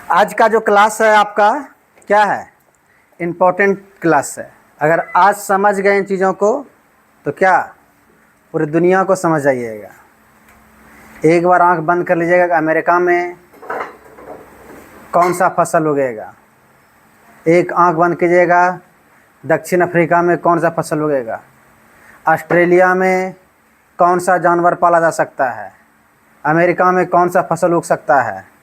आज का जो क्लास है आपका क्या है, इम्पोर्टेंट क्लास है। अगर आज समझ गए इन चीज़ों को तो क्या पूरी दुनिया को समझ आइएगा। एक बार आंख बंद कर लीजिएगा कि अमेरिका में कौन सा फसल उगेगा, एक आंख बंद कीजिएगा दक्षिण अफ्रीका में कौन सा फसल उगेगा, ऑस्ट्रेलिया में कौन सा जानवर पाला जा सकता है, अमेरिका में कौन सा फसल उग सकता है।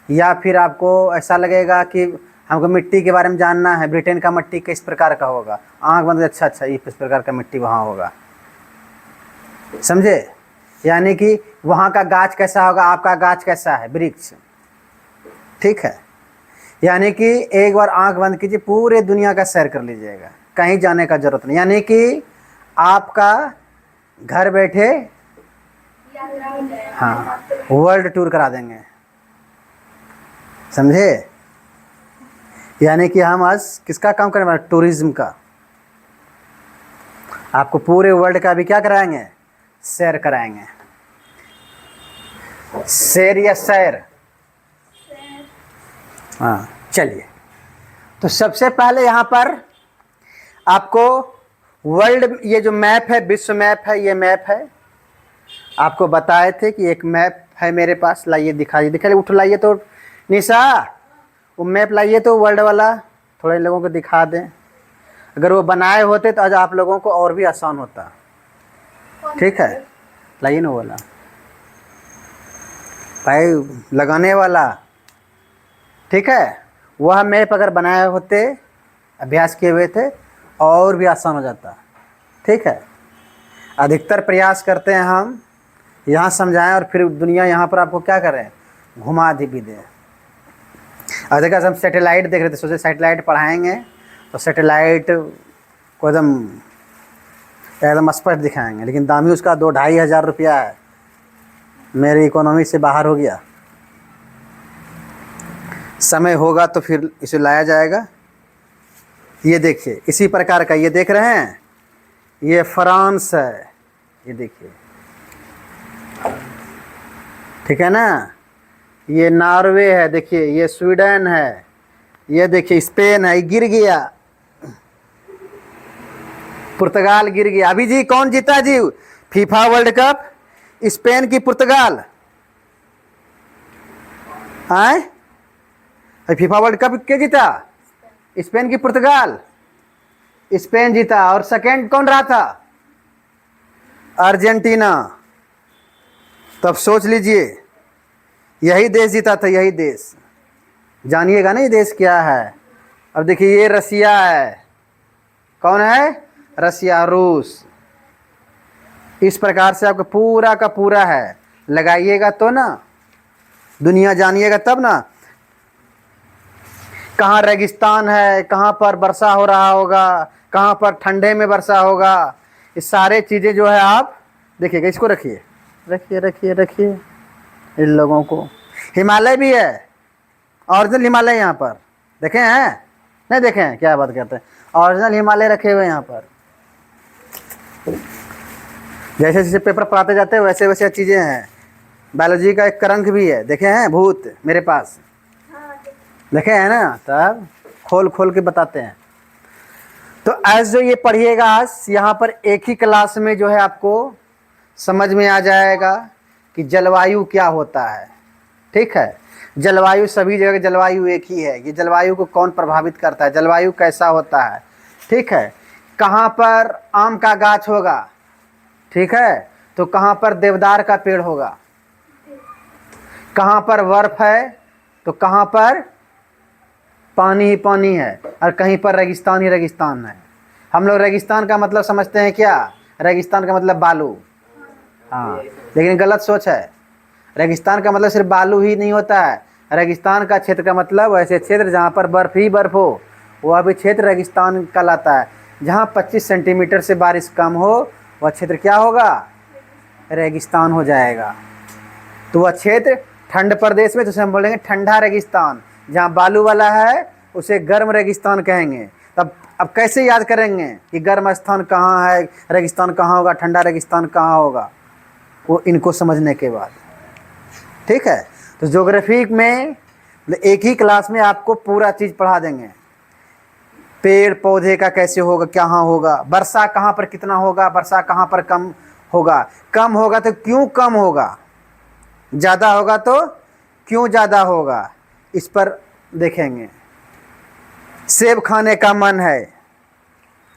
या फिर आपको ऐसा लगेगा कि हमको मिट्टी के बारे में जानना है, ब्रिटेन का मिट्टी किस प्रकार का होगा, आंख बंद, अच्छा ये किस प्रकार का मिट्टी वहाँ होगा, समझे। यानी कि वहाँ का गाछ कैसा होगा, आपका गाछ कैसा है, वृक्ष, ठीक है। यानी कि एक बार आंख बंद कीजिए, पूरे दुनिया का सैर कर लीजिएगा, कहीं जाने का जरूरत नहीं। यानी कि आपका घर बैठे हाँ वर्ल्ड टूर करा देंगे, समझे। यानी कि हम आज किसका काम करेंगे, टूरिज्म का। आपको पूरे वर्ल्ड का भी क्या कराएंगे, सैर कराएंगे। सैर या सैर, हाँ चलिए। तो सबसे पहले यहाँ पर आपको वर्ल्ड, ये जो मैप है, विश्व मैप है, ये मैप है। आपको बताए थे कि एक मैप है मेरे पास, लाइए दिखाइए, उठ लाइए तो निशा, वो मैप लाइए तो वर्ल्ड वाला, थोड़े लोगों को दिखा दें। अगर वो बनाए होते तो आज आप लोगों को और भी आसान होता, ठीक है। लाइए ना वाला भाई लगाने वाला, ठीक है। वह मैप अगर बनाए होते, अभ्यास किए हुए थे, और भी आसान हो जाता, ठीक है। अधिकतर प्रयास करते हैं हम यहाँ समझाएं और फिर दुनिया यहाँ पर आपको क्या करें, घुमा भी दें। अधिकतर हम सैटेलाइट देख रहे थे, सोचे सैटेलाइट पढ़ाएंगे तो सैटेलाइट को एकदम स्पष्ट दिखाएंगे, लेकिन दामी उसका 2-2.5 हज़ार रुपया है, मेरी इकोनॉमी से बाहर हो गया। समय होगा तो फिर इसे लाया जाएगा। ये देखिए इसी प्रकार का, ये देख रहे हैं, ये फ्रांस है, ये देखिए, ठीक है ना। ये नॉर्वे है, देखिए ये स्वीडन है, ये देखिए स्पेन है, गिर गया, पुर्तगाल गिर गया। अभी जी कौन जीता जी फीफा वर्ल्ड कप, स्पेन की पुर्तगाल, आए फीफा वर्ल्ड कप क्या जीता, स्पेन की पुर्तगाल, स्पेन जीता। और सेकंड कौन रहा था, अर्जेंटीना। तब सोच लीजिए यही देश जीता था, यही देश, जानिएगा ना ये देश क्या है। अब देखिए ये रसिया है, कौन है, रसिया, रूस। इस प्रकार से आपका पूरा का पूरा है, लगाइएगा तो ना दुनिया जानिएगा तब ना। कहाँ रेगिस्तान है, कहाँ पर वर्षा हो रहा होगा, कहाँ पर ठंडे में वर्षा होगा, ये सारे चीज़ें जो है आप देखिएगा। इसको रखिए रखिए रखिए रखिए, इन लोगों को। हिमालय भी है, ओरिजिनल हिमालय यहाँ पर देखे हैं, नहीं देखे हैं, क्या बात करते हैं, ओरिजिनल हिमालय रखे हुए यहाँ पर। जैसे जैसे पेपर पढ़ाते जाते हैं वैसे वैसे चीज़ें हैं। बायोलॉजी का एक करंक भी है, देखे हैं, भूत मेरे पास, देखे हैं ना, तब खोल खोल के बताते हैं। तो आज जो ये पढ़िएगा, आज यहाँ पर एक ही क्लास में जो है आपको समझ में आ जाएगा कि जलवायु क्या होता है, ठीक है। जलवायु सभी जगह जलवायु एक ही है, ये जलवायु को कौन प्रभावित करता है, जलवायु कैसा होता है, ठीक है। कहाँ पर आम का गाछ होगा, ठीक है, तो कहाँ पर देवदार का पेड़ होगा, कहाँ पर बर्फ है तो कहाँ पर पानी ही पानी है, और कहीं पर रेगिस्तान ही रेगिस्तान है। हम लोग रेगिस्तान का मतलब समझते हैं क्या, रेगिस्तान का मतलब बालू, हाँ, लेकिन गलत सोच है। रेगिस्तान का मतलब सिर्फ बालू ही नहीं होता है, रेगिस्तान का क्षेत्र का मतलब ऐसे क्षेत्र जहाँ पर बर्फ़ ही बर्फ़ हो, वह भी क्षेत्र रेगिस्तान कहलाता है। जहाँ 25 सेंटीमीटर से बारिश कम हो वह क्षेत्र क्या होगा, रेगिस्तान हो जाएगा। तो वह क्षेत्र ठंड प्रदेश में, तो हम बोलेंगे ठंडा रेगिस्तान। जहाँ बालू वाला है उसे गर्म रेगिस्तान कहेंगे। तब अब कैसे याद करेंगे कि गर्म स्थान कहाँ है, रेगिस्तान कहाँ होगा, ठंडा रेगिस्तान कहाँ होगा, वो इनको समझने के बाद, ठीक है। तो ज्योग्राफी में एक ही क्लास में आपको पूरा चीज़ पढ़ा देंगे। पेड़ पौधे का कैसे होगा, कहाँ होगा, वर्षा कहाँ पर कितना होगा, वर्षा कहाँ पर कम होगा, कम होगा तो क्यों कम होगा, ज़्यादा होगा तो क्यों ज़्यादा होगा, इस पर देखेंगे। सेब खाने का मन है,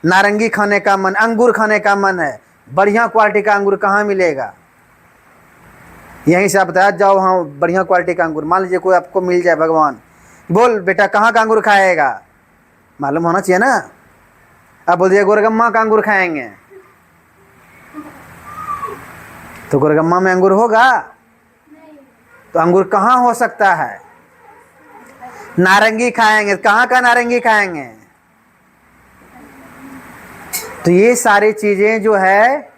नारंगी खाने का मन, अंगूर खाने का मन है, बढ़िया क्वालिटी का अंगूर कहाँ मिलेगा? यहीं से आप बताया जाओ, हाँ बढ़िया क्वालिटी का अंगूर, मान लीजिए कोई आपको मिल जाए, भगवान बोल बेटा कहाँ का अंगूर खाएगा, मालूम होना चाहिए ना। अब बोल दिया गोरगम्मा का अंगूर खाएंगे, तो गोरगम्मा में अंगूर होगा? तो अंगूर कहाँ हो सकता है? नारंगी खाएंगे, कहाँ का नारंगी खाएंगे? तो ये सारी चीजें जो है,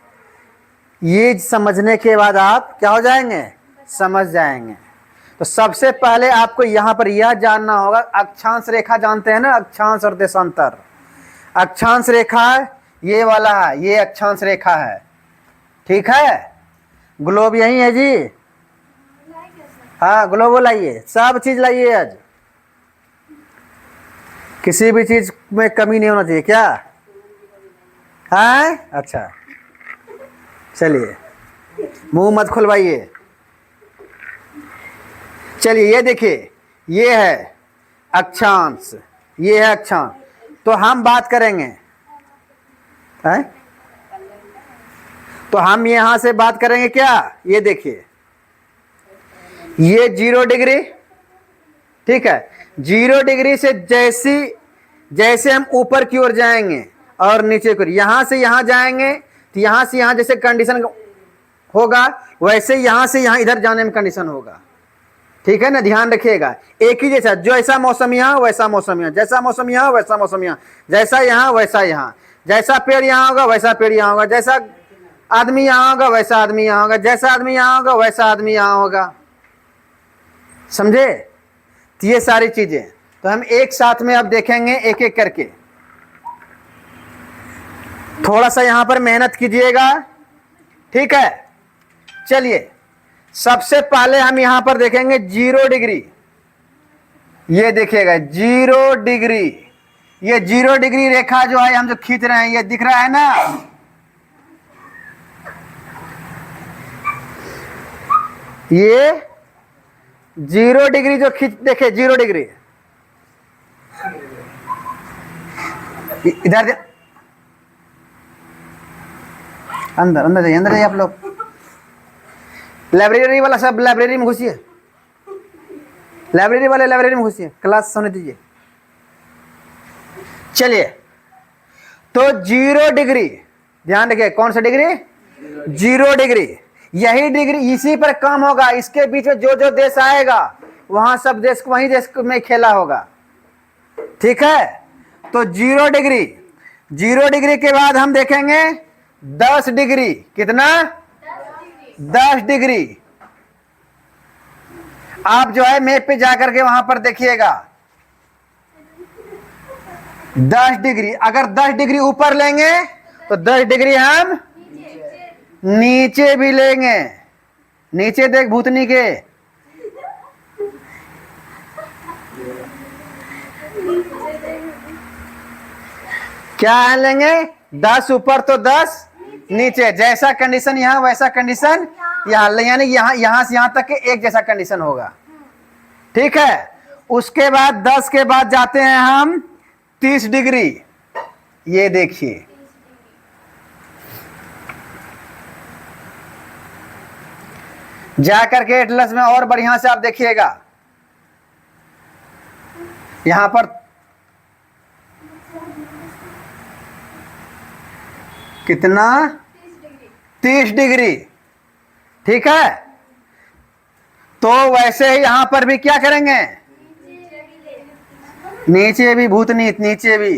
ये समझने के बाद आप क्या हो जाएंगे, समझ जाएंगे। तो सबसे पहले आपको यहाँ पर यह जानना होगा, अक्षांश रेखा जानते हैं ना, अक्षांश और देशांतर। अक्षांश रेखा ये वाला है, ये अक्षांश रेखा है, ठीक है। ग्लोब यही है जी, हाँ ग्लोब लाइए, सब चीज लाइए आज, किसी भी चीज में कमी नहीं होना चाहिए क्या? हाँ अच्छा, चलिए मुंह मत खुलवाइए। चलिए ये देखिए, ये है अक्षांश, ये है अक्षांश। तो हम बात करेंगे है? तो हम यहां से बात करेंगे क्या, ये देखिए, ये 0 डिग्री, ठीक है। 0 डिग्री से जैसे हम ऊपर की ओर जाएंगे और नीचे की ओर, यहां से यहां जाएंगे तो यहां से यहां जैसे कंडीशन होगा, वैसे यहां से यहां इधर जाने में कंडीशन होगा, ठीक है ना। ध्यान रखिएगा, एक ही जैसा, जो ऐसा मौसम यहाँ वैसा मौसम यहाँ, जैसा मौसम यहाँ वैसा मौसम यहाँ, जैसा यहाँ वैसा यहाँ, जैसा पेड़ यहाँ होगा वैसा पेड़ यहाँ होगा, जैसा आदमी यहाँ होगा वैसा आदमी यहाँ होगा, जैसा आदमी यहाँ होगा वैसा आदमी यहाँ होगा, समझे? तो ये सारी चीजें तो हम एक साथ में अब देखेंगे, एक एक करके। थोड़ा सा यहां पर मेहनत कीजिएगा, ठीक है। चलिए सबसे पहले हम यहां पर देखेंगे 0 डिग्री, ये देखिएगा 0 डिग्री, ये 0 डिग्री रेखा जो है हम जो खींच रहे हैं, ये दिख रहा है ना, ये 0 डिग्री जो खींच, देखे 0 डिग्री, इधर अंदर अंदर जाइए, अंदर जाइए आप लोग, लाइब्रेरी वाला सब लाइब्रेरी में घुसिए, लाइब्रेरी वाले लाइब्रेरी में घुसिए, क्लास होने दीजिए। चलिए तो 0 डिग्री, ध्यान रखिए कौन सा डिग्री, 0 डिग्री, यही डिग्री इसी पर काम होगा, इसके बीच में जो जो देश आएगा वहां सब देश वही देश में खेला होगा, ठीक है। तो 0 डिग्री, 0 डिग्री के बाद हम देखेंगे 10 डिग्री, कितना, 10 डिग्री। आप जो है मैप पे जाकर के वहां पर देखिएगा 10 डिग्री, अगर 10 डिग्री ऊपर लेंगे तो 10 डिग्री हम नीचे भी लेंगे, नीचे देख भूतनी के, क्या लेंगे, 10 ऊपर तो 10 नीचे, जैसा कंडीशन यहाँ वैसा कंडीशन यहाँ, यानी यहाँ से यहाँ तक के एक जैसा कंडीशन होगा, ठीक है। उसके बाद 10 के बाद जाते हैं हम 30 डिग्री, ये देखिए जाकर के एटलस में और बढ़िया से आप देखिएगा, यहां पर कितना, 30 डिग्री, ठीक है। तो वैसे ही यहां पर भी क्या करेंगे, नीचे भी भूतनी, नीचे भी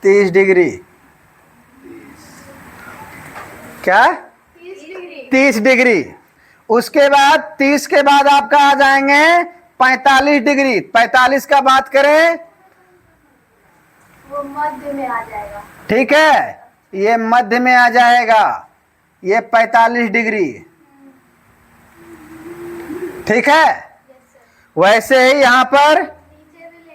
30 डिग्री, क्या 30 डिग्री। उसके बाद 30 के बाद आपका आ जाएंगे 45 डिग्री, 45 का बात करें वो मध्य में आ जाएगा, ठीक है, ये मध्य में आ जाएगा, ये 45 डिग्री, ठीक है। वैसे ही यहाँ पर नीचे भी लेंगे।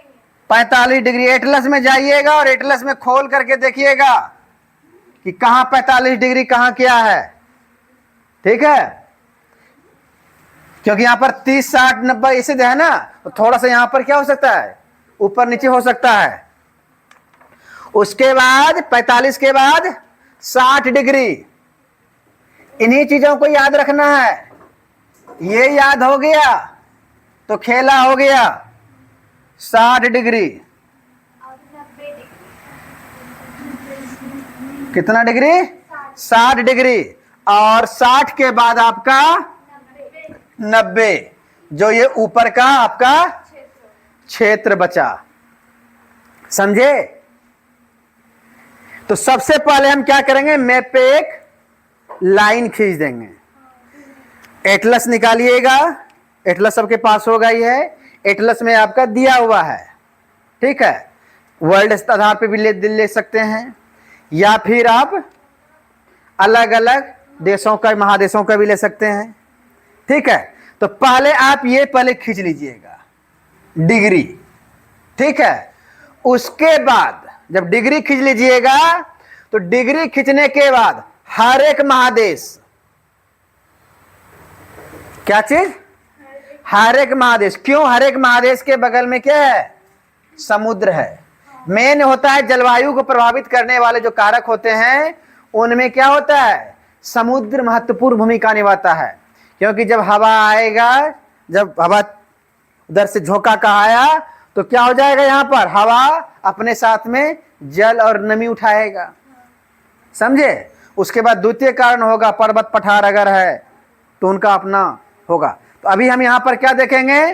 45 डिग्री एटलस में जाइएगा और एटलस में खोल करके देखिएगा कि कहां 45 डिग्री कहां क्या है। ठीक है, क्योंकि यहां पर 30 60 90 इसे है ना, तो थोड़ा सा यहां पर क्या हो सकता है, ऊपर नीचे हो सकता है। उसके बाद 45 के बाद 60 डिग्री। इन्हीं चीजों को याद रखना है। ये याद हो गया तो खेला हो गया। 60 डिग्री, और 90 डिग्री। कितना डिग्री, 60 डिग्री। और 60 के बाद आपका 90, जो ये ऊपर का आपका क्षेत्र बचा। समझे? तो सबसे पहले हम क्या करेंगे, मैप पे एक लाइन खींच देंगे। एटलस निकालिएगा, एटलस सबके पास होगा ही है। एटलस में आपका दिया हुआ है, ठीक है। वर्ल्ड आधार पे भी ले सकते हैं, या फिर आप अलग अलग देशों का, महादेशों का भी ले सकते हैं, ठीक है। तो पहले आप ये पहले खींच लीजिएगा डिग्री, ठीक है। उसके बाद जब डिग्री खींच लीजिएगा, तो डिग्री खींचने के बाद हर एक महादेश, क्या चीज, हर एक महादेश। क्यों, हर एक महादेश के बगल में क्या है, समुद्र है। मेन होता है जलवायु को प्रभावित करने वाले जो कारक होते हैं, उनमें क्या होता है, समुद्र महत्वपूर्ण भूमिका निभाता है। क्योंकि जब हवा आएगा, जब हवा उधर से झोंका का आया, तो क्या हो जाएगा, यहां पर हवा अपने साथ में जल और नमी उठाएगा। समझे? उसके बाद द्वितीय कारण होगा, पर्वत पठार अगर है तो उनका अपना होगा। तो अभी हम यहां पर क्या देखेंगे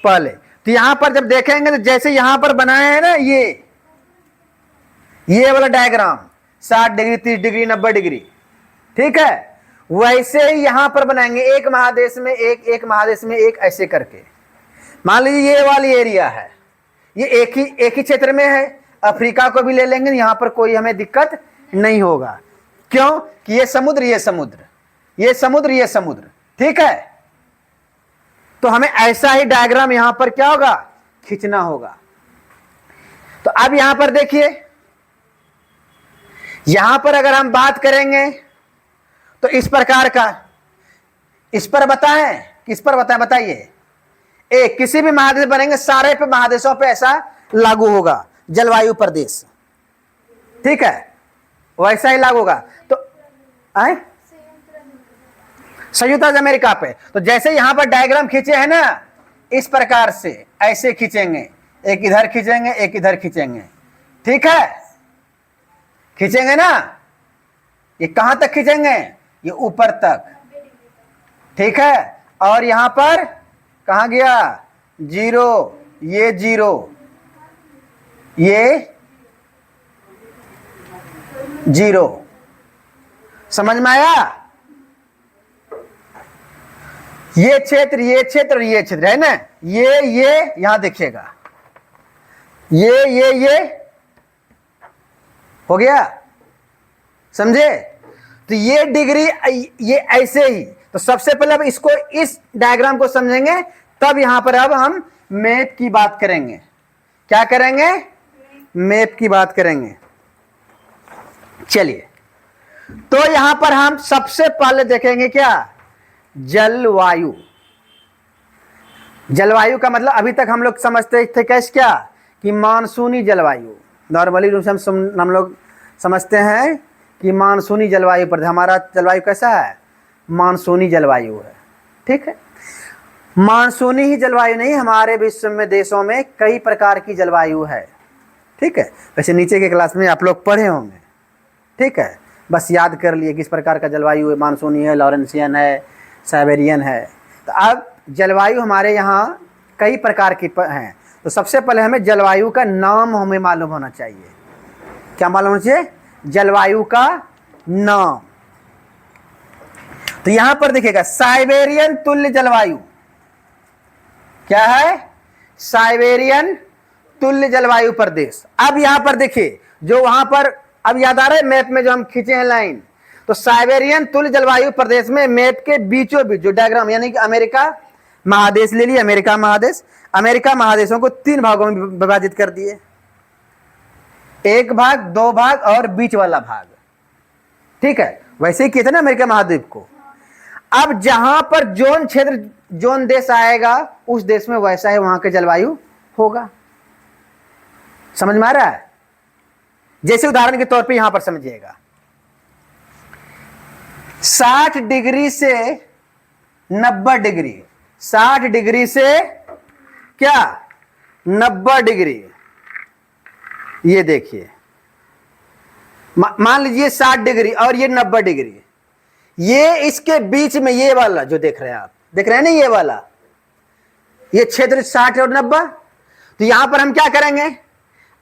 पहले, तो यहां पर जब देखेंगे तो जैसे यहां पर बनाए हैं ना, ये वाला डायग्राम 60 डिग्री 30 डिग्री 90 डिग्री, ठीक है, वैसे ही यहां पर बनाएंगे। एक महादेश में एक महादेश में एक, ऐसे करके। मान लीजिए ये वाली एरिया है, ये एक ही क्षेत्र में है। अफ्रीका को भी ले लेंगे, यहां पर कोई हमें दिक्कत नहीं होगा। क्यों कि ये समुद्र ये समुद्र, ये समुद्र ये समुद्र, ठीक है। तो हमें ऐसा ही डायग्राम यहां पर क्या होगा, खींचना होगा। तो अब यहां पर देखिए, यहां पर अगर हम बात करेंगे तो इस प्रकार का, इस पर बताएं, किस पर बताएं, बताइए। एक किसी भी महादेश बनेंगे, सारे पे महादेशों पे ऐसा लागू होगा, जलवायु प्रदेश, ठीक है, वैसा ही लागू होगा। तो आए संयुक्त राज्य अमेरिका पे, तो जैसे यहां पर डायग्राम खींचे हैं ना, इस प्रकार से ऐसे खींचेंगे, एक इधर खींचेंगे एक इधर खींचेंगे, ठीक है, खींचेंगे ना। ये कहां तक खींचेंगे, ये ऊपर तक, ठीक है। और यहां पर कहां गया, 0, ये 0, ये 0, समझ में आया। ये क्षेत्र ये क्षेत्र ये क्षेत्र है ना, ये यहां देखिएगा, ये हो गया, समझे। तो ये डिग्री ये ऐसे ही। तो सबसे पहले अब इसको, इस डायग्राम को समझेंगे, तब यहां पर अब हम मैप की बात करेंगे। क्या करेंगे, मैप की बात करेंगे। चलिए, तो यहां पर हम सबसे पहले देखेंगे क्या, जलवायु। जलवायु का मतलब अभी तक हम लोग समझते थे कैसे, क्या कि मानसूनी जलवायु। नॉर्मली रूप से हम लोग समझते हैं कि मानसूनी जलवायु पर, हमारा जलवायु कैसा है, मानसूनी जलवायु है, ठीक है। मानसूनी ही जलवायु नहीं, हमारे विश्व में देशों में कई प्रकार की जलवायु है, ठीक है। वैसे नीचे के क्लास में आप लोग पढ़े होंगे, ठीक है, बस याद कर लिए किस प्रकार का जलवायु है, मानसूनी है, लॉरेंसियन है, साइबेरियन है। तो अब जलवायु हमारे यहाँ कई प्रकार की हैं। तो सबसे पहले हमें जलवायु का नाम हमें मालूम होना चाहिए। क्या मालूम होना चाहिए, जलवायु का नाम। तो यहां पर देखिएगा, साइबेरियन तुल्य जलवायु, क्या है, साइबेरियन तुल्य जलवायु प्रदेश। अब यहां पर देखिए, जो वहां पर अब याद आ रहा है मैप में जो हम खींचे हैं लाइन, तो साइबेरियन तुल्य जलवायु प्रदेश में मैप के बीचों बीच जो डायग्राम, यानी कि अमेरिका महादेश ले लिया, अमेरिका महादेश। अमेरिका महादेशों को 3 भागों में विभाजित कर दिए, 1 भाग, 2 भाग और बीच वाला भाग। ठीक है, वैसे ही किए थे ना अमेरिका महाद्वीप को। अब जहां पर जोन क्षेत्र, जोन देश आएगा उस देश में वैसा ही वहां के जलवायु होगा। समझ में आ रहा है? जैसे उदाहरण के तौर पे यहां पर समझिएगा, 60 डिग्री से 90 डिग्री, 60 डिग्री से क्या 90 डिग्री, ये देखिए, मान लीजिए 60 डिग्री और ये 90 डिग्री, ये इसके बीच में ये वाला जो देख रहे हैं आप, देख रहे हैं ना ये वाला, ये क्षेत्र 60 और 90। तो यहां पर हम क्या करेंगे,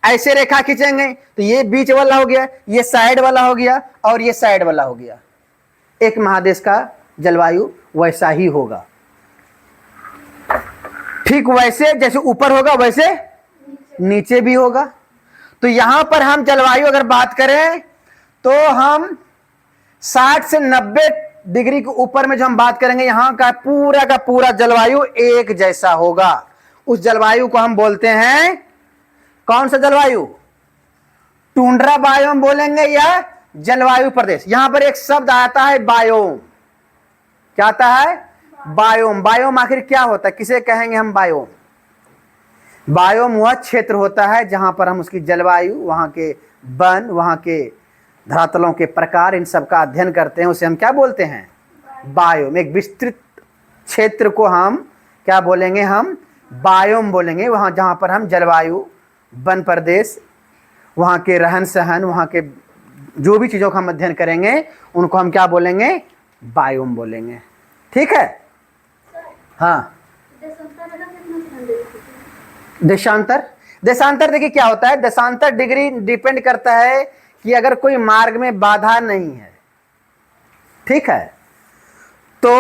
ऐसे रेखा खींचेंगे तो ये बीच वाला हो गया, ये साइड वाला हो गया और ये साइड वाला हो गया। एक महादेश का जलवायु वैसा ही होगा, ठीक वैसे जैसे ऊपर होगा वैसे नीचे भी होगा। तो यहां पर हम जलवायु अगर बात करें तो हम 60 से 90 डिग्री के ऊपर में जो हम बात करेंगे, यहां का पूरा जलवायु एक जैसा होगा। उस जलवायु को हम बोलते हैं कौन सा जलवायु, टुंड्रा बायोम बोलेंगे या जलवायु प्रदेश। यहां पर एक शब्द आता है बायोम, क्या आता है, बायोम। बायोम आखिर क्या होता है, किसे कहेंगे हम बायोम? बायोम वह क्षेत्र होता है जहां पर हम उसकी जलवायु, वहां के वन, वहां के धरातलों के प्रकार, इन सब का अध्ययन करते हैं, उसे हम क्या बोलते हैं, बायोम। एक विस्तृत क्षेत्र को हम क्या बोलेंगे, हम बायोम बोलेंगे। वहां जहां पर हम जलवायु, वन प्रदेश, वहां के रहन सहन, वहां के जो भी चीजों का हम अध्ययन करेंगे उनको हम क्या बोलेंगे, बायोम बोलेंगे। ठीक है। हाँ, देशांतर, देशांतर देखिए क्या होता है, देशांतर डिग्री डिपेंड करता है कि अगर कोई मार्ग में बाधा नहीं है, ठीक है, तो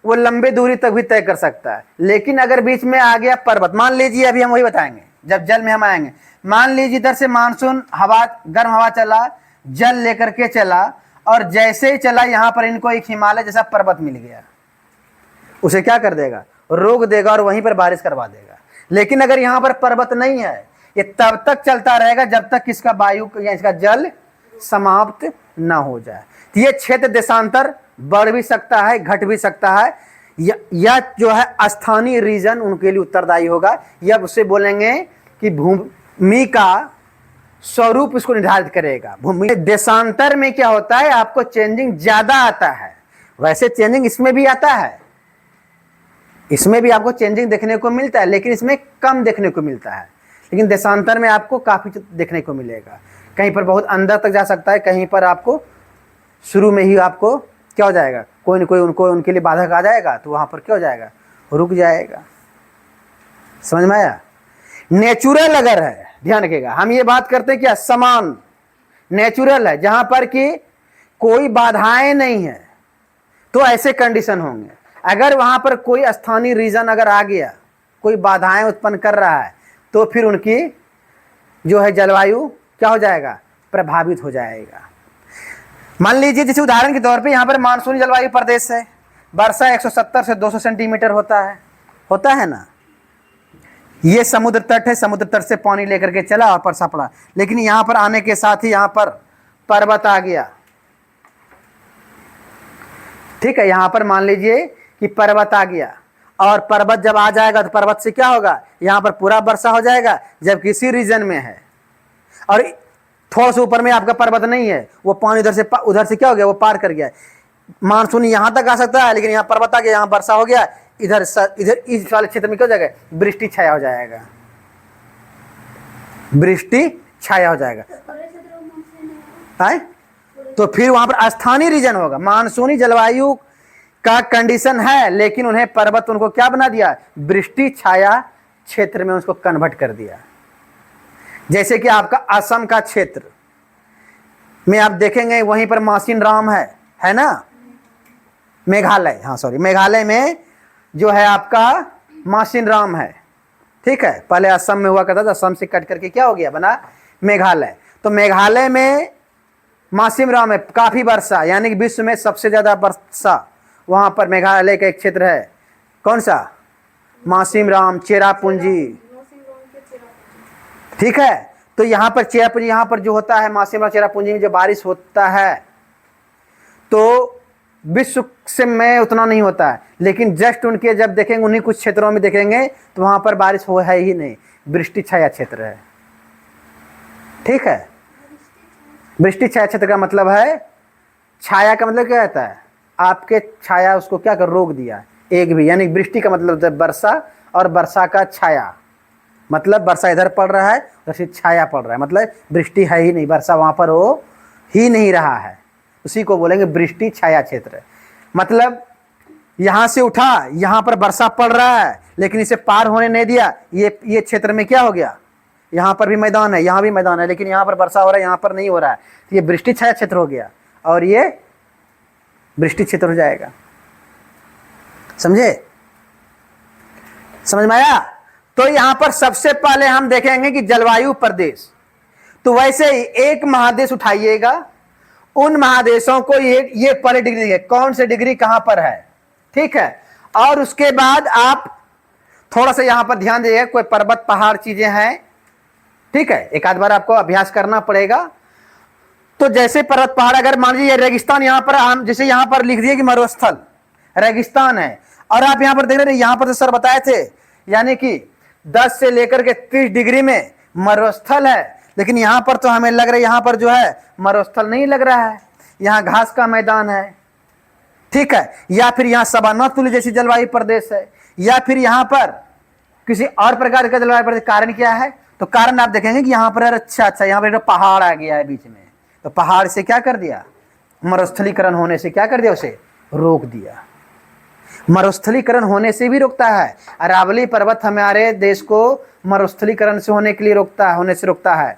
वो लंबे दूरी तक भी तय कर सकता है। लेकिन अगर बीच में आ गया पर्वत, मान लीजिए, अभी हम वही बताएंगे जब जल में हम आएंगे, मान लीजिए इधर से मानसून हवा, गर्म हवा चला, जल लेकर के चला, और जैसे ही चला यहां पर इनको एक हिमालय जैसा पर्वत मिल गया, उसे क्या कर देगा, रोक देगा और वहीं पर बारिश करवा देगा। लेकिन अगर यहां पर पर्वत नहीं है, ये तब तक चलता रहेगा जब तक इसका वायु या इसका जल समाप्त ना हो जाए। तो ये क्षेत्र देशांतर बढ़ भी सकता है, घट भी सकता है। यह जो है स्थानीय रीजन उनके लिए उत्तरदायी होगा। यह उसे बोलेंगे कि भूमि का स्वरूप इसको निर्धारित करेगा। भूमि देशांतर में क्या होता है, आपको चेंजिंग ज्यादा आता है, वैसे चेंजिंग इसमें भी आता है, इसमें भी आपको चेंजिंग देखने को मिलता है, लेकिन इसमें कम देखने को मिलता है। लेकिन देशांतर में आपको काफी देखने को मिलेगा, कहीं पर बहुत अंदर तक जा सकता है, कहीं पर आपको शुरू में ही आपको क्या हो जाएगा, कोई न कोई उनके लिए बाधक आ जाएगा, तो वहां पर क्या हो जाएगा, रुक जाएगा। समझ में आया? नेचुरल अगर है, ध्यान रखिएगा, हम ये बात करते हैं क्या, समान नेचुरल है, जहां पर कि कोई बाधाएं नहीं है, तो ऐसे कंडीशन होंगे। अगर वहां पर कोई स्थानीय रीजन अगर आ गया, कोई बाधाएं उत्पन्न कर रहा है, तो फिर उनकी जो है जलवायु क्या हो जाएगा, प्रभावित हो जाएगा। मान लीजिए जैसे उदाहरण के तौर पे यहाँ पर मानसूनी जलवायु प्रदेश है, वर्षा 170 से 200 सेंटीमीटर होता है ना। ये समुद्र तट है, समुद्र तट से पानी लेकर के चला और वर्षा पड़ा। लेकिन यहाँ पर आने के साथ ही यहाँ पर पर्वत आ गया, ठीक है, यहाँ पर मान लीजिए कि पर्वत आ गया, और पर्वत जब आ जाएगा तो पर्वत से क्या होगा, यहाँ पर पूरा वर्षा हो जाएगा। जब किसी रीजन में है और थोड़ा सा ऊपर में आपका पर्वत नहीं है, वो पानी उधर से क्या हो गया, वो पार कर गया। मानसून यहाँ तक आ सकता है, लेकिन यहाँ पर्वत आ गया, यहाँ वर्षा हो गया, इधर इस वाले क्षेत्र में क्या हो जाएगा, वृष्टि छाया हो जाएगा, वृष्टि छाया हो जाएगा। तो फिर वहां पर स्थानीय रीजन होगा। मानसूनी जलवायु का कंडीशन है, लेकिन उन्हें पर्वत उनको क्या बना दिया, वृष्टि छाया क्षेत्र में उसको कन्वर्ट कर दिया। जैसे कि आपका असम का क्षेत्र में आप देखेंगे, वहीं पर मासिन राम है ना, मेघालय, हाँ सॉरी, मेघालय में जो है आपका मासिन राम है, ठीक है। पहले असम में हुआ करता था, असम से कट करके क्या हो गया, बना मेघालय। तो मेघालय में मासिन राम में काफी वर्षा, यानी कि विश्व में सबसे ज्यादा वर्षा वहां पर मेघालय का एक क्षेत्र है, कौन सा? मासिमराम, चेरापूंजी, ठीक है। तो यहाँ पर चेरापूंजी, यहाँ पर जो होता है मासिमराम चेरापूंजी में जो बारिश होता है, तो विश्व से में उतना नहीं होता है, लेकिन जस्ट उनके जब देखेंगे उन्हीं कुछ क्षेत्रों में देखेंगे तो वहाँ पर बारिश हो है ही नहीं, वृष्टि छाया क्षेत्र है, ठीक है। वृष्टि छाया क्षेत्र का मतलब है, छाया का मतलब क्या होता है? आपके छाया उसको क्या कर रोक दिया एक भी, यानी वृष्टि का मतलब वर्षा, और वर्षा का छाया मतलब वर्षा इधर पड़ रहा है उधर से छाया पड़ रहा है, मतलब वृष्टि है ही नहीं, वर्षा वहाँ पर हो ही नहीं रहा है, उसी को बोलेंगे वृष्टि छाया क्षेत्र। मतलब यहाँ से उठा, यहाँ पर वर्षा पड़ रहा है लेकिन इसे पार होने नहीं दिया, ये क्षेत्र में क्या हो गया? यहाँ पर भी मैदान है, यहाँ भी मैदान है, लेकिन यहाँ पर वर्षा हो रहा है, यहाँ पर नहीं हो रहा है, तो ये वृष्टि छाया क्षेत्र हो गया और ये वृष्टि क्षेत्र हो जाएगा। समझे? समझ में आया? तो यहाँ पर सबसे पहले हम देखेंगे कि जलवायु प्रदेश, तो वैसे ही एक महादेश उठाइएगा, उन महादेशों को ये पहले डिग्री है, कौन से डिग्री कहां पर है, ठीक है। और उसके बाद आप थोड़ा सा यहां पर ध्यान दीजिए, कोई पर्वत पहाड़ चीजें हैं, ठीक है, एक आध बार आपको अभ्यास करना पड़ेगा। तो जैसे पर्वत पहाड़, अगर मान लीजिए रेगिस्तान, यहां पर हम जैसे यहां पर लिख दिए कि मरुस्थल रेगिस्तान है, और आप यहां पर देख रहे हैं, यहां पर तो सर बताए थे, यानी कि 10 से लेकर के 30 डिग्री में मरुस्थल है, लेकिन यहां पर तो हमें लग रहा है यहां पर जो है मरुस्थल नहीं लग रहा है, यहां घास का मैदान है, ठीक है, या फिर यहां सवाना तुल्य जैसी जलवायु प्रदेश है, या फिर यहां पर किसी और प्रकार का जलवायु प्रदेश। कारण क्या है? तो कारण आप देखेंगे कि यहां पर अच्छा यहां पर पहाड़ आ गया है बीच में, तो पहाड़ से क्या कर दिया? मरुस्थलीकरण होने से क्या कर दिया? उसे रोक दिया। मरुस्थलीकरण होने से भी रोकता है, अरावली पर्वत हमारे देश को मरुस्थलीकरण से होने के लिए रोकता है।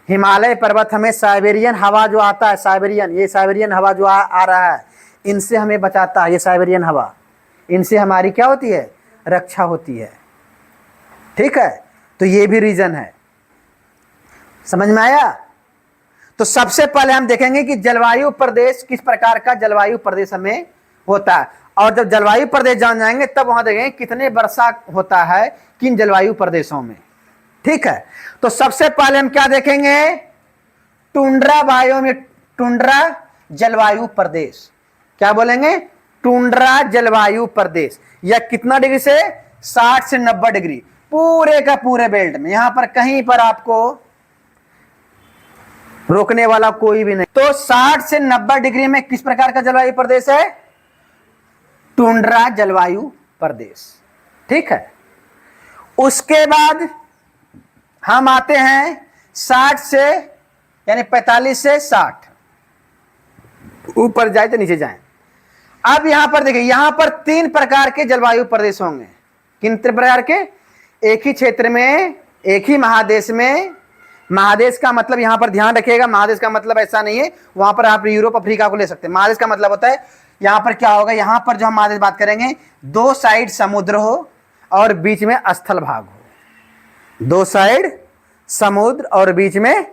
हिमालय पर्वत हमें साइबेरियन हवा जो आता है, साइबेरियन हवा जो आ रहा है, इनसे हमें बचाता है। ये साइबेरियन हवा, इनसे हमारी क्या होती है? रक्षा होती है, ठीक है। तो ये भी रीजन है। समझ में आया? तो सबसे पहले हम देखेंगे कि जलवायु प्रदेश किस प्रकार का जलवायु प्रदेश हमें होता है, और जब जलवायु प्रदेश जान जाएंगे तब वहां देखेंगे कितने वर्षा होता है किन जलवायु प्रदेशों में, ठीक है। तो सबसे पहले हम क्या देखेंगे? टुंड्रा बायोम, टुंड्रा जलवायु प्रदेश, क्या बोलेंगे? टुंड्रा जलवायु प्रदेश। यह कितना डिग्री से? 60 से 90 डिग्री, पूरे का पूरे बेल्ट में, यहां पर कहीं पर आपको रोकने वाला कोई भी नहीं। तो 60 से 90 डिग्री में किस प्रकार का जलवायु प्रदेश है? टुंड्रा जलवायु प्रदेश, ठीक है। उसके बाद हम आते हैं 60 से, यानी 45 से 60, ऊपर जाए तो नीचे जाएं। अब यहां पर देखिए, यहां पर 3 प्रकार के जलवायु प्रदेश होंगे। किन प्रकार के? एक ही क्षेत्र में, एक ही महादेश में। महादेश का मतलब यहां पर ध्यान रखिएगा, महादेश का मतलब ऐसा नहीं है वहां पर आप यूरोप अफ्रीका को ले सकते हैं। महादेश का मतलब होता है यहां पर क्या होगा, यहां पर जो हम महादेश बात करेंगे, 2 साइड समुद्र हो और बीच में स्थल भाग हो, 2 साइड समुद्र और बीच में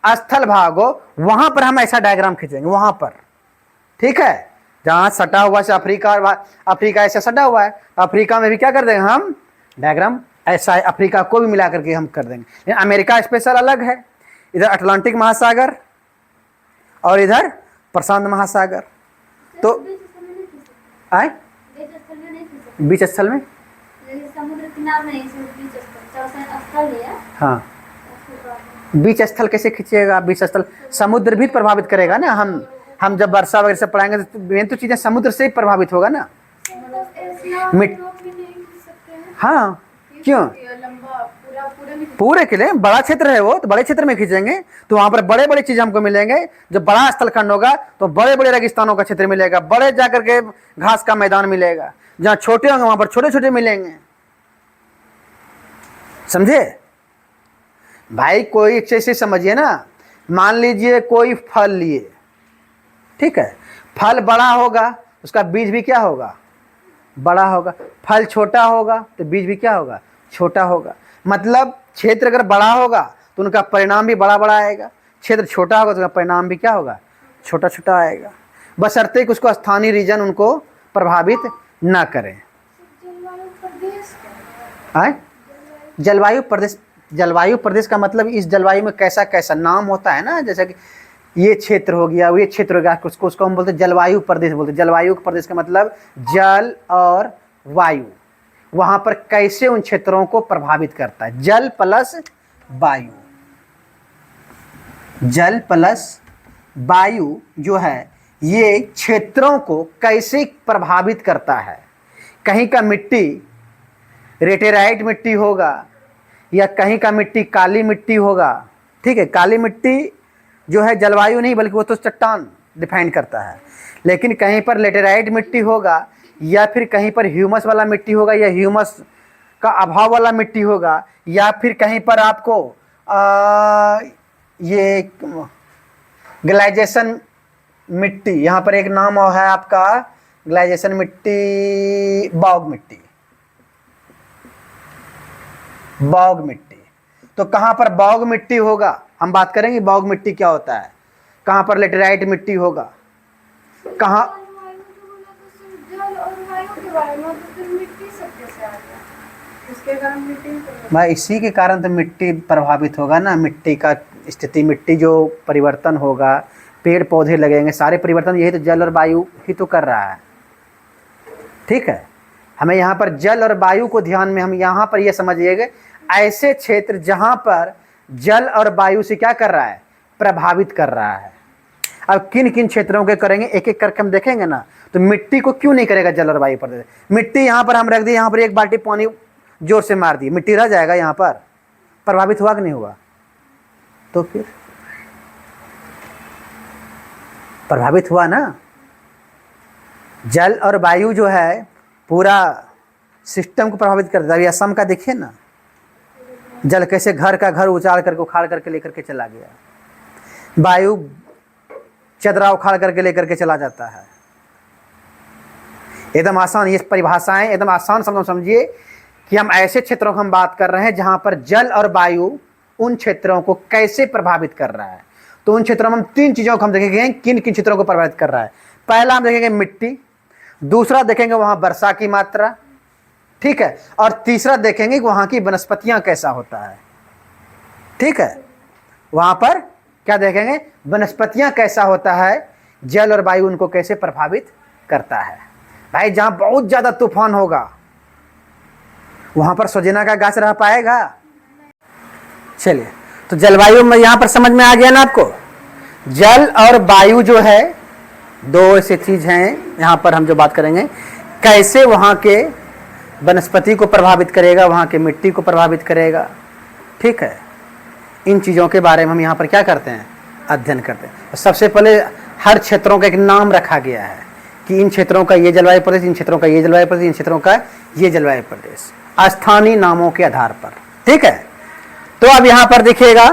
स्थल भाग हो, वहां पर हम ऐसा डायग्राम खींचेंगे, वहां पर, ठीक है। जहां सटा हुआ से अफ्रीका ऐसा सटा हुआ है, तो अफ्रीका में भी क्या कर देंगे हम? डायग्राम ऐसा है, अफ्रीका को भी मिला करके हम कर देंगे। अमेरिका स्पेशल अलग है, इधर अटलांटिक महासागर और इधर प्रशांत महासागर। तो आए बीच स्थल में, समुद्र किनारे नहीं, बीच स्थल है। हाँ, बीच स्थल कैसे खींचिएगा? बीच स्थल समुद्र भी प्रभावित करेगा ना। हम जब वर्षा वगैरह से पढ़ाएंगे तो मेन तो चीजें समुद्र से ही प्रभावित होगा ना। हाँ, क्यों? पूरे के लिए बड़ा क्षेत्र है वो, तो बड़े क्षेत्र में खींचेंगे तो वहां पर बड़े बड़े चीज हमको मिलेंगे। जब बड़ा स्थल खंड होगा तो बड़े बड़े रेगिस्तानों का क्षेत्र मिलेगा, बड़े जाकर के घास का मैदान मिलेगा। जहां छोटे होंगे वहां पर छोटे छोटे मिलेंगे। समझे भाई? कोई अच्छे से समझिए ना। मान लीजिए कोई फल लिए, ठीक है, फल बड़ा होगा, उसका बीज भी क्या होगा? बड़ा होगा। फल छोटा होगा तो बीज भी क्या होगा? छोटा होगा। मतलब क्षेत्र अगर बड़ा होगा तो उनका परिणाम भी बड़ा बड़ा आएगा, क्षेत्र छोटा होगा तो उनका परिणाम भी क्या होगा? छोटा छोटा आएगा, बशर्ते कि उसको स्थानीय रीजन उनको प्रभावित ना करें। आए जलवायु प्रदेश, जलवायु प्रदेश का मतलब इस जलवायु में कैसा कैसा नाम होता है ना, जैसे कि ये क्षेत्र हो गया, ये क्षेत्र हो गया, उसको हम बोलते हैं जलवायु प्रदेश बोलते हैं। जलवायु प्रदेश का मतलब जल और वायु, वहां पर कैसे उन क्षेत्रों को प्रभावित करता है। जल प्लस वायु, जल प्लस वायु जो है ये क्षेत्रों को कैसे प्रभावित करता है। कहीं का मिट्टी रेटेराइट मिट्टी होगा या कहीं का मिट्टी काली मिट्टी होगा, ठीक है। काली मिट्टी जो है जलवायु नहीं बल्कि वो तो चट्टान डिफाइन करता है, लेकिन कहीं पर लेटेराइट मिट्टी होगा या फिर कहीं पर ह्यूमस वाला मिट्टी होगा या ह्यूमस का अभाव वाला मिट्टी होगा, या फिर कहीं पर आपको ये ग्लाइजेशन मिट्टी, यहाँ पर एक नाम और है आपका ग्लाइजेशन मिट्टी, बॉग मिट्टी, बॉग मिट्टी। तो कहाँ पर बॉग मिट्टी होगा हम बात करेंगे, बॉग मिट्टी क्या होता है। कहाँ पर लेटेराइट मिट्टी होगा, कहाँ भाई इसी के कारण तो मिट्टी प्रभावित होगा ना। मिट्टी का स्थिति, मिट्टी जो परिवर्तन होगा, पेड़ पौधे लगेंगे, सारे परिवर्तन यही तो जल और वायु ही तो कर रहा है, ठीक है। हमें यहाँ पर जल और वायु को ध्यान में हम यहाँ पर यह समझिएगा, ऐसे क्षेत्र जहाँ पर जल और वायु से क्या कर रहा है, प्रभावित कर रहा है। अब किन किन क्षेत्रों के करेंगे एक एक करके हम देखेंगे ना। तो मिट्टी को क्यों नहीं करेगा जल और वायु पर। मिट्टी यहाँ पर हम रख दी, यहाँ पर एक बाल्टी पानी जोर से मार दी, मिट्टी रह जाएगा, यहाँ पर प्रभावित हुआ कि नहीं हुआ। तो फिर प्रभावित हुआ ना। जल और वायु जो है पूरा सिस्टम को प्रभावित करता है। असम का देखिए ना, जल कैसे घर का घर उजाड़ करके उखाड़ करके लेकर के चला गया, वायु चदरा उखाड़ करके लेकर के चला जाता है। एकदम आसान, ये परिभाषाएं एकदम आसान शब्दों समझिए कि हम ऐसे क्षेत्रों की हम बात कर रहे हैं जहां पर जल और वायु उन क्षेत्रों को कैसे प्रभावित कर रहा है। तो उन क्षेत्रों में हम तीन चीजों को हम देखेंगे किन किन क्षेत्रों को प्रभावित कर रहा है। पहला हम देखेंगे मिट्टी, दूसरा देखेंगे वहां वर्षा की मात्रा, ठीक है, और तीसरा देखेंगे कि वहां की वनस्पतियां कैसा होता है, ठीक है। वहां पर क्या देखेंगे, वनस्पतियां कैसा होता है, जल और वायु उनको कैसे प्रभावित करता है। भाई जहां बहुत ज्यादा तूफान होगा वहां पर सोजेना का गाछ रह पाएगा। चलिए, तो जलवायु में यहां पर समझ में आ गया ना आपको। जल और वायु जो है दो ऐसे चीज हैं, यहां पर हम जो बात करेंगे कैसे वहां के वनस्पति को प्रभावित करेगा, वहां के मिट्टी को प्रभावित करेगा, ठीक है। इन चीज़ों के बारे में हम यहाँ पर क्या करते हैं, अध्ययन करते हैं। सबसे पहले हर क्षेत्रों का एक नाम रखा गया है कि इन क्षेत्रों का ये जलवायु प्रदेश, इन क्षेत्रों का ये जलवायु प्रदेश, इन क्षेत्रों का ये जलवायु प्रदेश, स्थानीय नामों के आधार पर, ठीक है। तो अब यहाँ पर देखिएगा,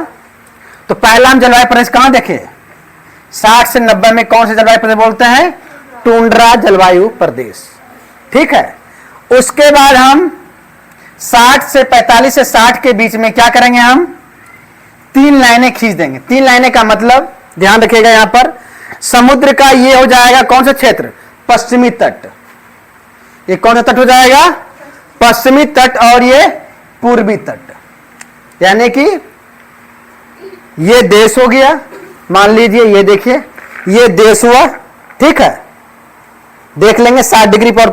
तो पहला हम जलवायु प्रदेश कहाँ देखे, 60 से 90 में कौन से जलवायु प्रदेश बोलते हैं, टुंड्रा जलवायु प्रदेश, ठीक है। उसके बाद हम 60 से 45 से 60 के बीच में क्या करेंगे, हम 3 लाइनें खींच देंगे। 3 लाइनें का मतलब ध्यान रखिएगा, यहां पर समुद्र का ये हो जाएगा कौन सा क्षेत्र, पश्चिमी तट। ये कौन सा तट हो जाएगा, पश्चिमी तट, और ये पूर्वी तट, यानी कि ये देश हो गया, मान लीजिए ये देखिए ये देश हुआ, ठीक है। देख लेंगे 60 डिग्री पर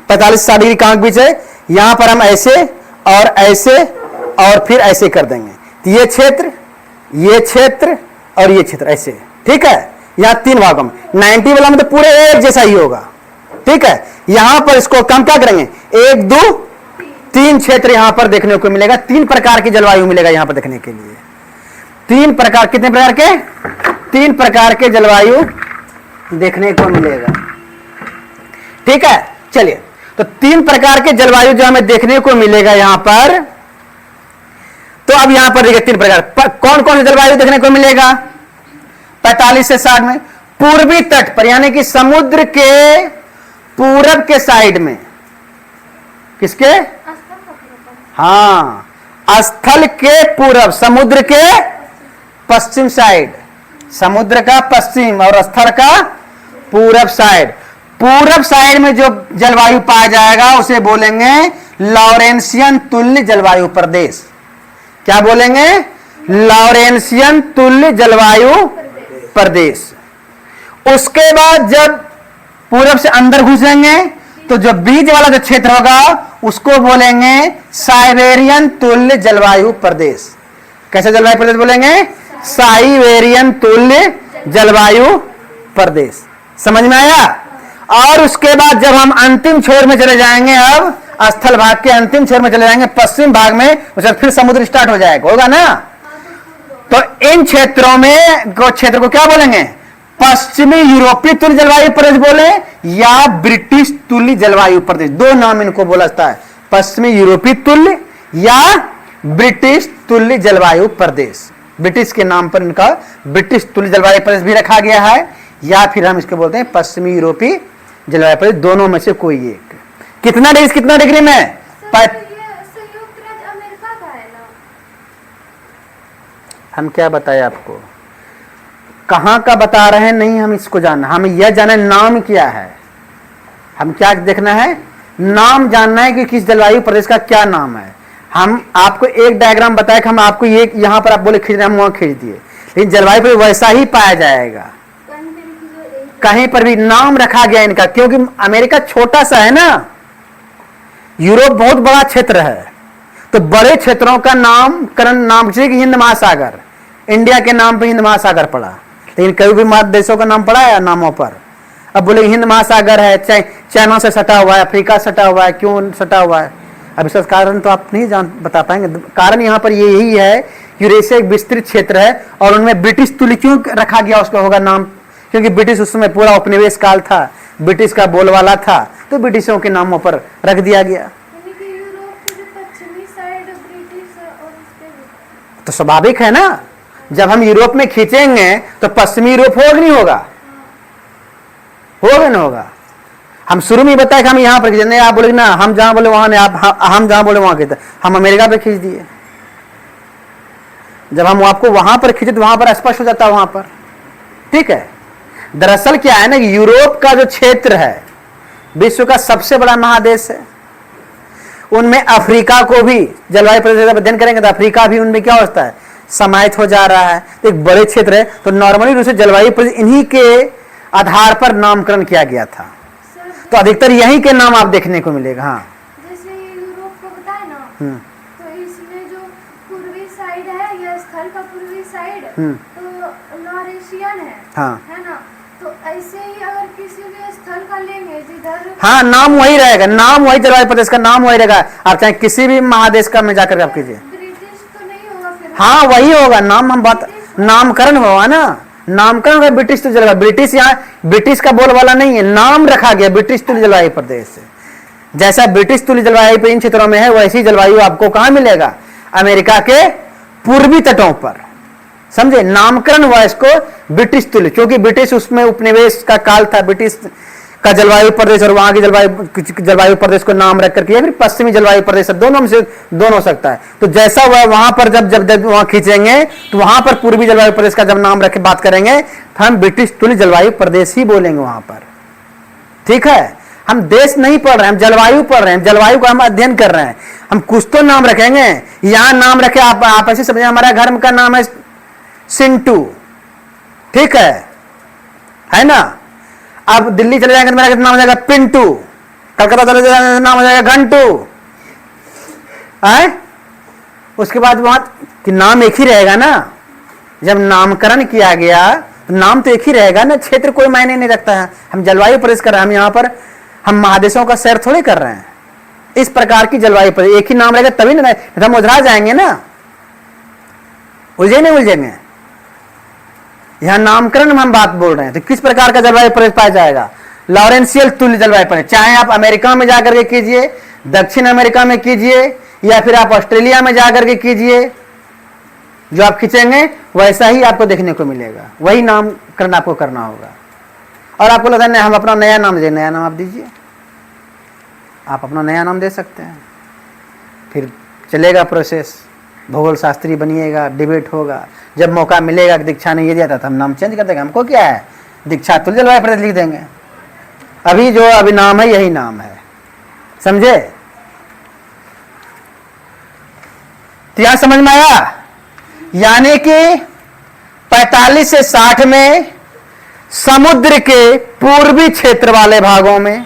45-60 डिग्री कहां के बीच है, यहां पर हम ऐसे और फिर ऐसे कर देंगे। तो ये क्षेत्र और ये क्षेत्र ऐसे, ठीक है। यहां 3 भागों में, 90 वाला में तो पूरे एक जैसा ही होगा, ठीक है। यहां पर इसको कम क्या करेंगे, 1 2 3 क्षेत्र यहां पर देखने को मिलेगा। 3 प्रकार की जलवायु मिलेगा यहां पर देखने के लिए। 3 प्रकार, कितने प्रकार के, 3 प्रकार के जलवायु देखने को मिलेगा, ठीक है। चलिए, तो 3 प्रकार के जलवायु जो हमें देखने को मिलेगा यहां पर। तो अब यहां पर देखिए 3 प्रकार, कौन कौन सी जलवायु देखने को मिलेगा, 45 से 60 में पूर्वी तट पर, यानी कि समुद्र के पूरब के साइड में, किसके, हाँ, स्थल के पूरब, समुद्र के पश्चिम साइड, समुद्र का पश्चिम और स्थल का पूरब साइड। पूरब साइड में जो जलवायु पाया जाएगा उसे बोलेंगे लॉरेंसियन तुल्य जलवायु प्रदेश। क्या बोलेंगे? लॉरेंसियन तुल्य जलवायु प्रदेश। उसके बाद जब पूरब से अंदर घुसेंगे तो जो बीच वाला जो क्षेत्र होगा उसको बोलेंगे साइबेरियन तुल्य जलवायु प्रदेश। कैसे जलवायु प्रदेश बोलेंगे? साइबेरियन तुल्य जलवायु प्रदेश। समझ में आया? और उसके बाद जब हम अंतिम छोर में चले जाएंगे, अब स्थल भाग के अंतिम छोर में चले जाएंगे, पश्चिम भाग में, उसके फिर समुद्र स्टार्ट हो जाएगा, होगा ना? तो इन क्षेत्रों में क्षेत्र को क्या बोलेंगे? पश्चिमी यूरोपीय तुल्य जलवायु प्रदेश बोले या ब्रिटिश तुल्य जलवायु प्रदेश। दो नाम इनको बोला जाता है, पश्चिमी यूरोपीय तुल्य या ब्रिटिश तुल्य जलवायु प्रदेश। ब्रिटिश के नाम पर इनका ब्रिटिश तुल्य जलवायु प्रदेश भी रखा गया है, या फिर हम इसको बोलते हैं पश्चिमी यूरोपीय जलवायु प्रदेश। दोनों में से कोई एक। कितना डिग्री में? सर, ये संयुक्त राज्य अमेरिका का है ना? हम क्या बताएं आपको? कहां का बता रहे हैं नहीं हम इसको जानना, हम यह जाने नाम क्या है। हम क्या देखना है? नाम जानना है कि किस जलवायु प्रदेश का क्या नाम है। हम आपको एक डायग्राम बताए कि हम आपको ये यहां पर आप बोले खींच रहे, हम वहां खींच दिए, लेकिन जलवायु प्रदेश वैसा ही पाया जाएगा। कहीं पर भी नाम रखा गया इनका, क्योंकि अमेरिका छोटा सा है ना, यूरोप बहुत बड़ा क्षेत्र है, तो बड़े क्षेत्रों का नामकरण नाम से हिंद महासागर, इंडिया के नाम पर हिंद महासागर पड़ा, लेकिन कई भी देशों का नाम पड़ा है नामों पर। अब बोले हिंद महासागर है, चाइना से सटा हुआ है, अफ्रीका सटा हुआ है, क्यों सटा हुआ है? अब इसका कारण तो आप नहीं बता पाएंगे। कारण यहाँ पर यही है, यूरेशिया एक विस्तृत क्षेत्र है और उनमें ब्रिटिश तुल्य क्यों रखा गया उसका होगा नाम, क्योंकि ब्रिटिश उस समय पूरा उपनिवेश काल था, ब्रिटिश का बोलवाला था, तो ब्रिटिशों के नामों पर रख दिया गया। यूरोप के जो पश्चिमी साइड ब्रिटिश और तो स्वाभाविक है ना, जब हम यूरोप में खींचेंगे तो पश्चिमी यूरोप होगा नहीं होगा? होगा ना होगा। हम शुरू में बताया कि हम यहाँ पर खींचे, नहीं आप बोले ना हम जहां बोले वहां नहीं, आप हम जहां बोले वहां खींचे, हम अमेरिका पे खींच दिए। जब हम आपको वहां पर खींचे तो वहां पर स्पष्ट हो जाता है वहां पर। ठीक है, दरअसल क्या है ना कि यूरोप का जो क्षेत्र है विश्व का सबसे बड़ा महादेश है, उनमें अफ्रीका को भी जलवायु प्रदेश का अध्ययन करेंगे तो अफ्रीका भी उनमें क्या होता है, समाहित हो जा रहा है। तो एक बड़े क्षेत्र है, तो नॉर्मली रूप से जलवायु प्रदेश इन्हीं के आधार पर नामकरण किया गया था। तो अधिकतर यहीं के नाम आप देखने को मिलेगा। हाँ, जैसे यूरोप को बताए ना, तो इसमें जो पूर्वी साइड है, यह स्थल का पूर्वी साइड तो लॉरेंसियन है, हाँ, है ना? तो ऐसे ही अगर किसी भी स्थल का लेंगे जिधर, हाँ, नाम वही रहेगा, नाम वही जलवायु प्रदेश का नाम वही रहेगा। आप चाहे किसी भी महादेश का में जाकर आप कीजिए, ब्रिटिश तो नहीं होगा फिर? हाँ वही होगा नाम। हम बात नामकरण हुआ ना, नामकरण हुआ ब्रिटिश तुल्य जलवायु। ब्रिटिश यहाँ ब्रिटिश का बोलवाला नहीं है, नाम रखा गया ब्रिटिश तुल्य जलवायु प्रदेश से। जैसा ब्रिटिश तुल्य जलवायु इन क्षेत्रों में है, वैसी जलवायु आपको कहां मिलेगा? अमेरिका के पूर्वी तटों पर। समझे? नामकरण हुआ इसको ब्रिटिश तुल्य, क्योंकि ब्रिटिश उसमें उपनिवेश का काल था, ब्रिटिश का जलवायु प्रदेश और वहां की जलवायु प्रदेश को नाम रख करके, या फिर पश्चिमी जलवायु प्रदेश, दोनों में से दोनों हो सकता है। तो जैसा वह वहां पर जब वहां खींचेंगे तो वहां पर पूर्वी जलवायु प्रदेश का जब नाम रख के बात करेंगे तो हम ब्रिटिश तुल्य जलवायु प्रदेश ही बोलेंगे वहां पर। ठीक है, हम देश नहीं पढ़ रहे हैं, हम जलवायु पढ़ रहे हैं, जलवायु का हम अध्ययन कर रहे हैं। हम कुछ तो नाम रखेंगे, यहां नाम रखे आप ऐसे समझे हमारा घर का नाम है सिंटू, ठीक है ना? अब दिल्ली चले जाएंगे तो मेरा नाम हो जाएगा पिंटू, कलकत्ता चले जाएंगे नाम हो जाएगा घंटू, है? उसके बाद वहां कि नाम एक ही रहेगा ना। जब नामकरण किया गया तो नाम तो एक ही रहेगा ना, क्षेत्र कोई मायने नहीं रखता है। हम जलवायु प्रदेश कर रहे हैं, हम यहाँ पर हम महादेशों का सैर थोड़े कर रहे हैं। इस प्रकार की जलवायु प्रदेश एक ही नाम रहेगा तभी ना, हम उधरा जाएंगे ना, उलझे नहीं उलझेंगे। यहां नामकरण में हम बात बोल रहे हैं, तो किस प्रकार का जलवायु प्रदेश पाया जाएगा? लॉरेंशियल तुल्य जलवायु प्रदेश। चाहे आप अमेरिका में जाकर के कीजिए, दक्षिण अमेरिका में कीजिए, या फिर आप ऑस्ट्रेलिया में जाकर के कीजिए, जो आप खींचेंगे वैसा ही आपको देखने को मिलेगा, वही नामकरण आपको करना होगा। और आपको लगता है हम अपना नया नाम दे, नया नाम आप दीजिए, आप अपना नया नाम दे सकते हैं, फिर चलेगा प्रोसेस, भूगोल शास्त्री बनिएगा, डिबेट होगा। जब मौका मिलेगा कि दीक्षा ने ये दिया था तो हम नाम चेंज कर देंगे, हमको क्या है, दीक्षा तुल्य जलवायु प्रदेश लिख देंगे। अभी जो अभी नाम है यही नाम है, समझे? तो यहां समझ में आया, यानी कि 45 से 60 में समुद्र के पूर्वी क्षेत्र वाले भागों में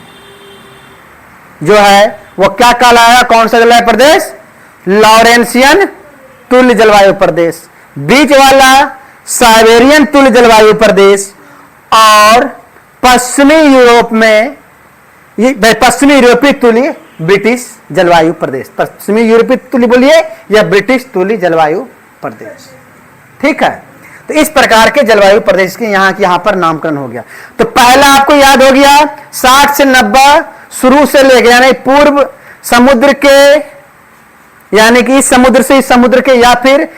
जो है वो क्या कहलाया, कौन सा जलवायु प्रदेश, लॉरेंसियन तुल्य जलवायु प्रदेश। बीच वाला साइबेरियन तुल्य जलवायु प्रदेश, और पश्चिमी यूरोप में ये पश्चिमी यूरोपीय तुल्य ब्रिटिश जलवायु प्रदेश। पश्चिमी यूरोपीय तुल्य बोलिए या ब्रिटिश तुल्य जलवायु प्रदेश। ठीक है, तो इस प्रकार के जलवायु प्रदेश के यहां पर नामकरण हो गया। तो पहला आपको याद हो गया 60 से 90 शुरू से लेकर, यानी पूर्व समुद्र के, यानी कि इस समुद्र से इस समुद्र के, या फिर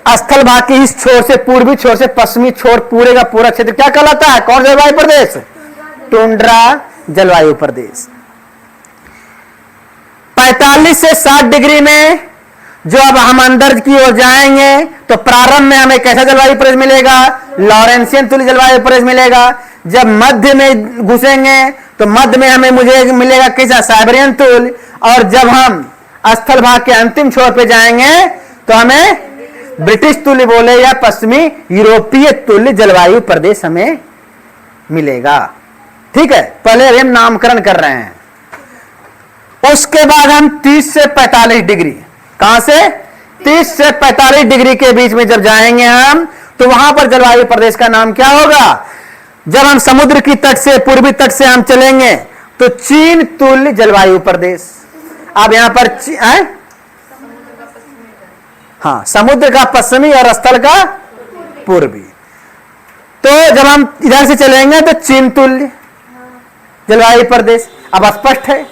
स्थल भाग के इस छोर से पूर्वी छोर से पश्चिमी छोर, पूरे का पूरा क्षेत्र क्या कहलाता है, कौन जलवायु प्रदेश, टुंड्रा जलवायु प्रदेश। 45 से 60 डिग्री में जो अब हम अंदर की ओर जाएंगे तो प्रारंभ में हमें कैसा जलवायु प्रदेश मिलेगा, लॉरेंसियन तुल्य जलवायु प्रदेश मिलेगा। जब मध्य में घुसेंगे तो मध्य में हमें मुझे मिलेगा कैसा, साइबेरियन तुल्य। और जब हम स्थल भाग के अंतिम छोर पे जाएंगे तो हमें ब्रिटिश तुल्य बोले या पश्चिमी यूरोपीय तुल्य जलवायु प्रदेश हमें मिलेगा। ठीक है, पहले हम नामकरण कर रहे हैं। उसके बाद हम 30 से 45 डिग्री, कहां से, 30 से 45 डिग्री के बीच में जब जाएंगे हम, तो वहां पर जलवायु प्रदेश का नाम क्या होगा। जब हम समुद्र की तट से, पूर्वी तट से हम चलेंगे तो चीन तुल्य जलवायु प्रदेश। अब यहां पर हाँ, समुद्र का पश्चिमी और स्थल का पूर्वी। तो जब हम इधर से चलेंगे तो चीन तुल्य जलवायु प्रदेश। अब स्पष्ट है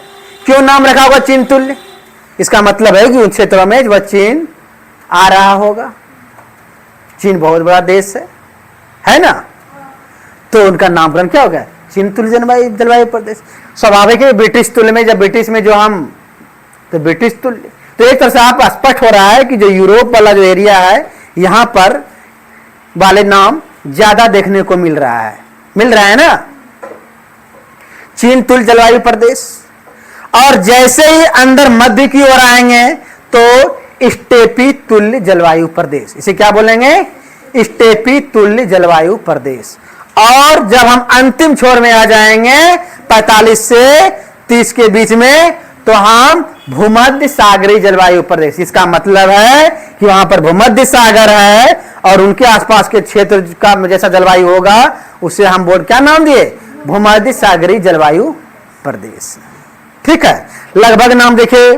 क्यों नाम रखा होगा चीन तुल्य, इसका मतलब है कि उन क्षेत्रों में वह चीन आ रहा होगा। चीन बहुत बड़ा देश है ना, तो उनका नामकरण क्या होगा, चीन तुल्य जलवायु प्रदेश। स्वाभाविक है ब्रिटिश तुल्य में, जब ब्रिटिश में जो हम, तो ब्रिटिश तुल्य। तो एक तरह से आप स्पष्ट हो रहा है कि जो यूरोप वाला जो एरिया है यहां पर वाले नाम ज्यादा देखने को मिल रहा है ना, चीन तुल्य जलवायु प्रदेश। और जैसे ही अंदर मध्य की ओर आएंगे तो स्टेपी तुल्य जलवायु प्रदेश, इसे क्या बोलेंगे, स्टेपी तुल्य जलवायु प्रदेश। और जब हम अंतिम छोर में आ जाएंगे 45 से 30 के बीच में, तो हम भूमध्य सागरीय जलवायु प्रदेश। इसका मतलब है कि वहां पर भूमध्य सागर है और उनके आसपास के क्षेत्र का जैसा जलवायु होगा उसे हम बोल क्या नाम दिए, भूमध्य सागरीय जलवायु प्रदेश। ठीक है, लगभग नाम देखिए,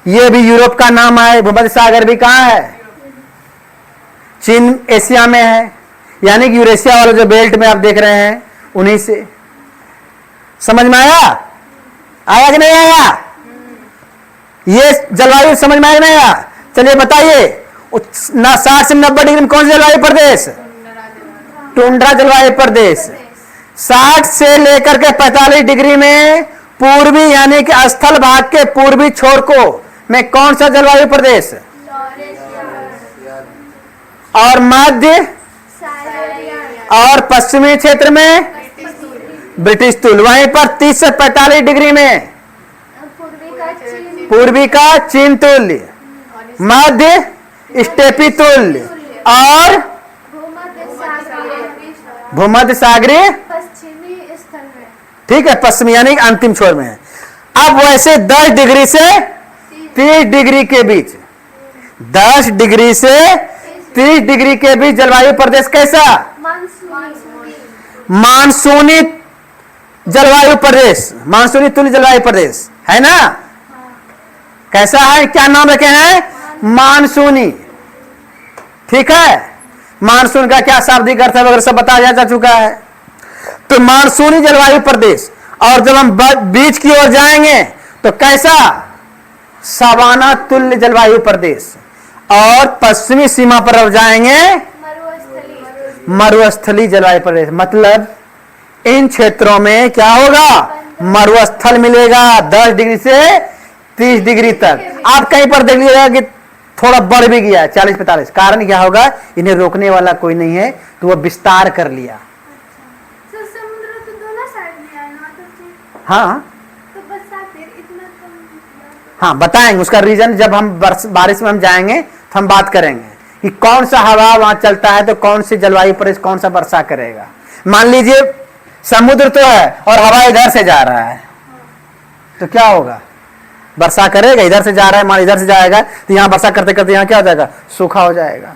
ये भी यूरोप का नाम है, भूमध्य सागर भी कहां है, चीन एशिया में है, यानी कि यूरेशिया वाले जो बेल्ट में आप देख रहे हैं उन्हीं से। समझ में आया कि नहीं आया, ये जलवायु समझ में आया नहीं आया, चलिए बताइए 60 से 90 डिग्री में कौन सा जलवायु प्रदेश, टुंड्रा जलवायु प्रदेश। 60 से लेकर के 45 डिग्री में पूर्वी यानी कि स्थल भाग के पूर्वी छोर को में कौन सा जलवायु प्रदेश, और मध्य और पश्चिमी क्षेत्र में ब्रिटिश तुल्य। वहीं पर 30 से 45 डिग्री में पूर्वी का चीन तुल्य, मध्य स्टेपी तुल्य और भूमध्य सागरीय पश्चिमी स्थल में। ठीक है, पश्चिमी यानी अंतिम छोर में है। अब वैसे 10 डिग्री से 30 डिग्री के बीच, 10 डिग्री से 30 डिग्री के बीच जलवायु प्रदेश कैसा, मानसूनी जलवायु प्रदेश, मानसूनी तुल्य जलवायु प्रदेश है ना। कैसा है, क्या नाम रखे हैं, मानसूनी। ठीक है, मानसून का क्या शाब्दिक अर्थ है वगैरह सब बताया जा चुका है। तो मानसूनी जलवायु प्रदेश। और जब हम बीच की ओर जाएंगे तो कैसा, सवाना तुल्य जलवायु प्रदेश। और पश्चिमी सीमा पर अब जाएंगे मरुस्थली जलवायु प्रदेश। मतलब इन क्षेत्रों में क्या होगा, मरुस्थल मिलेगा 10 डिग्री से 30 डिग्री तक। आप कहीं पर देख लीजिएगा कि थोड़ा बढ़ भी गया 40-45। कारण क्या होगा, इन्हें रोकने वाला कोई नहीं है, तो वो विस्तार कर लिया। समुद्र तो दोनों साइड में है ना, तो हाँ, तो बस फिर इतना कम हाँ बताएंगे उसका रीजन, जब हम बारिश में हम जाएंगे तो हम बात करेंगे कि कौन सा हवा वहां चलता है तो कौन सी जलवायु प्रदेश कौन सा वर्षा करेगा। मान लीजिए समुद्र तो है और हवा इधर से जा रहा है तो क्या होगा, वर्षा करेगा। इधर से जा रहा है, मान इधर से जाएगा तो यहाँ वर्षा करते करते यहाँ क्या हो जाएगा, सूखा हो जाएगा।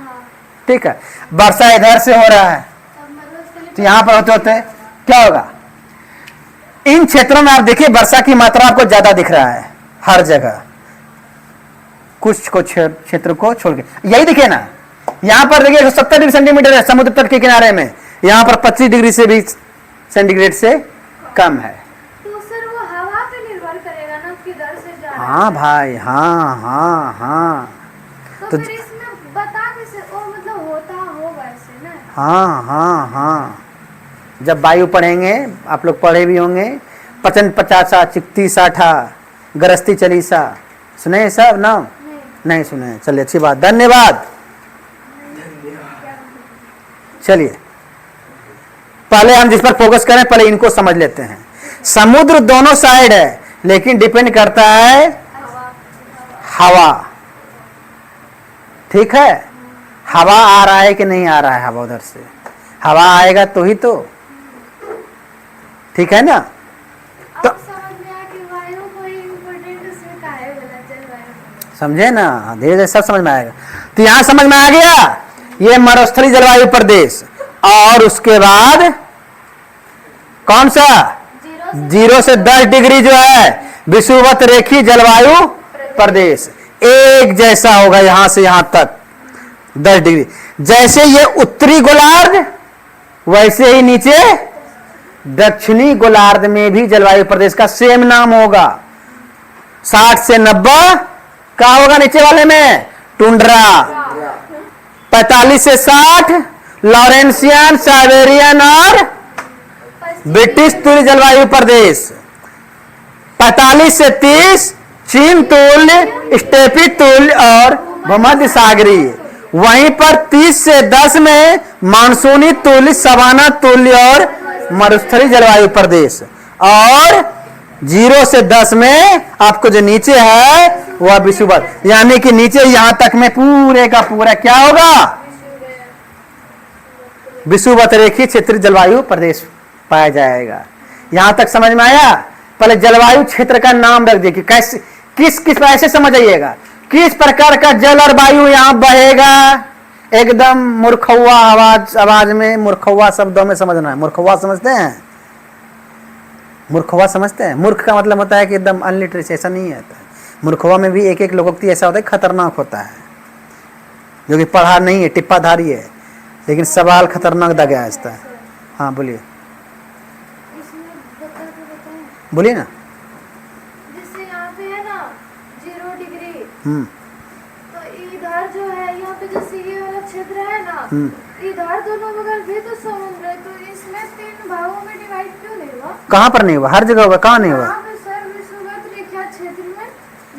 ठीक है, वर्षा इधर से हो रहा है तो यहाँ पर होते होते क्या होगा, इन क्षेत्रों में आप देखिए वर्षा की मात्रा आपको ज्यादा दिख रहा है हर जगह, कुछ कुछ क्षेत्र को छोड़ के। यही दिखे ना, यहाँ पर देखिए 170 डिग्री सेंटीमीटर है समुद्र तट के किनारे में, यहाँ पर 25 डिग्री से भी सेंटीग्रेड से कम है। तो सर वो हवा पे निर्भर करेगा ना किधर से जा रहा है। हाँ भाई, हाँ हाँ हाँ, तो फिर इसमें बता कैसे, वो मतलब होता होगा ऐसे ना। हाँ हाँ हाँ, जब वायु पढ़ेंगे आप लोग पढ़े भी होंगे, पचन पचासा चिकती साठा गरस्ती चलीसा, सुने सब नाम? नहीं सुने, चलिए अच्छी बात, धन्यवाद। चलिए पहले हम जिस पर फोकस करें पहले इनको समझ लेते हैं। समुद्र दोनों साइड है लेकिन डिपेंड करता है हवा। ठीक है, हवा आ रहा है कि नहीं आ रहा है, हवा उधर से हवा आएगा तो ही तो, ठीक है ना। तो समझ में आया कि वायु कोई इम्पोर्टेंट उसमें का है बोला जलवायु। समझे ना, धीरे धीरे सब समझ में आएगा। तो यहां समझ में आ गया ये मरुस्थलीय जलवायु प्रदेश, और उसके बाद कौन सा 0 से 10 डिग्री जो है विषुवत रेखी जलवायु प्रदेश, एक जैसा होगा यहां से यहां तक 10 डिग्री। जैसे ये उत्तरी गोलार्ध वैसे ही नीचे दक्षिणी गोलार्ध में भी जलवायु प्रदेश का सेम नाम होगा। 60 से 90 क्या होगा नीचे वाले में, टुंड्रा। 45 से 60 लॉरेंसियन, साइबेरियन और ब्रिटिश तुल्य जलवायु प्रदेश। 45 से 30 चीन तुल्य, स्टेपी तुल्य और भूमध्य सागरीय। वहीं पर 30 से 10 में मानसूनी तुल्य, सवाना तुल्य और मरुस्थलीय जलवायु प्रदेश। और 0 से 10 में आपको जो नीचे है वह विषुवत, यानी कि नीचे यहां तक में पूरे का पूरा क्या होगा, विषुवत रेखी क्षेत्रीय जलवायु प्रदेश पाया जाएगा। यहां तक समझ में आया। पहले जलवायु क्षेत्र का नाम रख दिए कि कैसे किस किस ऐसे समझ आइएगा किस प्रकार का जल और वायु यहां बहेगा। एकदम मुरखौआ आवाज में, मुरखौआ शब्दों में समझना है। मुरखौआ समझते हैं, मुरखौआ समझते हैं। मूर्ख का मतलब होता है कि एकदम अनलिटरेसी, ऐसा नहीं है। मुरखौआ में भी एक एक लोगोक्ति ऐसा होता है खतरनाक होता है, जो कि पढ़ा नहीं है, टिप्पाधारी है, लेकिन सवाल खतरनाक दगा है। हाँ बोलिए, बोलिए ना। जैसे यहाँ पे है ना 0 डिग्री, तो इधर जो है यहाँ पे जैसे ये वाला क्षेत्र है ना, इधर दोनों बगल भी तो समुद्र है, तो इसमें 3 भागों में डिवाइड क्यों नहीं हुआ? कहाँ पर नहीं हुआ, हर जगह हुआ, कहाँ नहीं हुआ? यहाँ पे सर विषुवत रेखा क्षेत्र में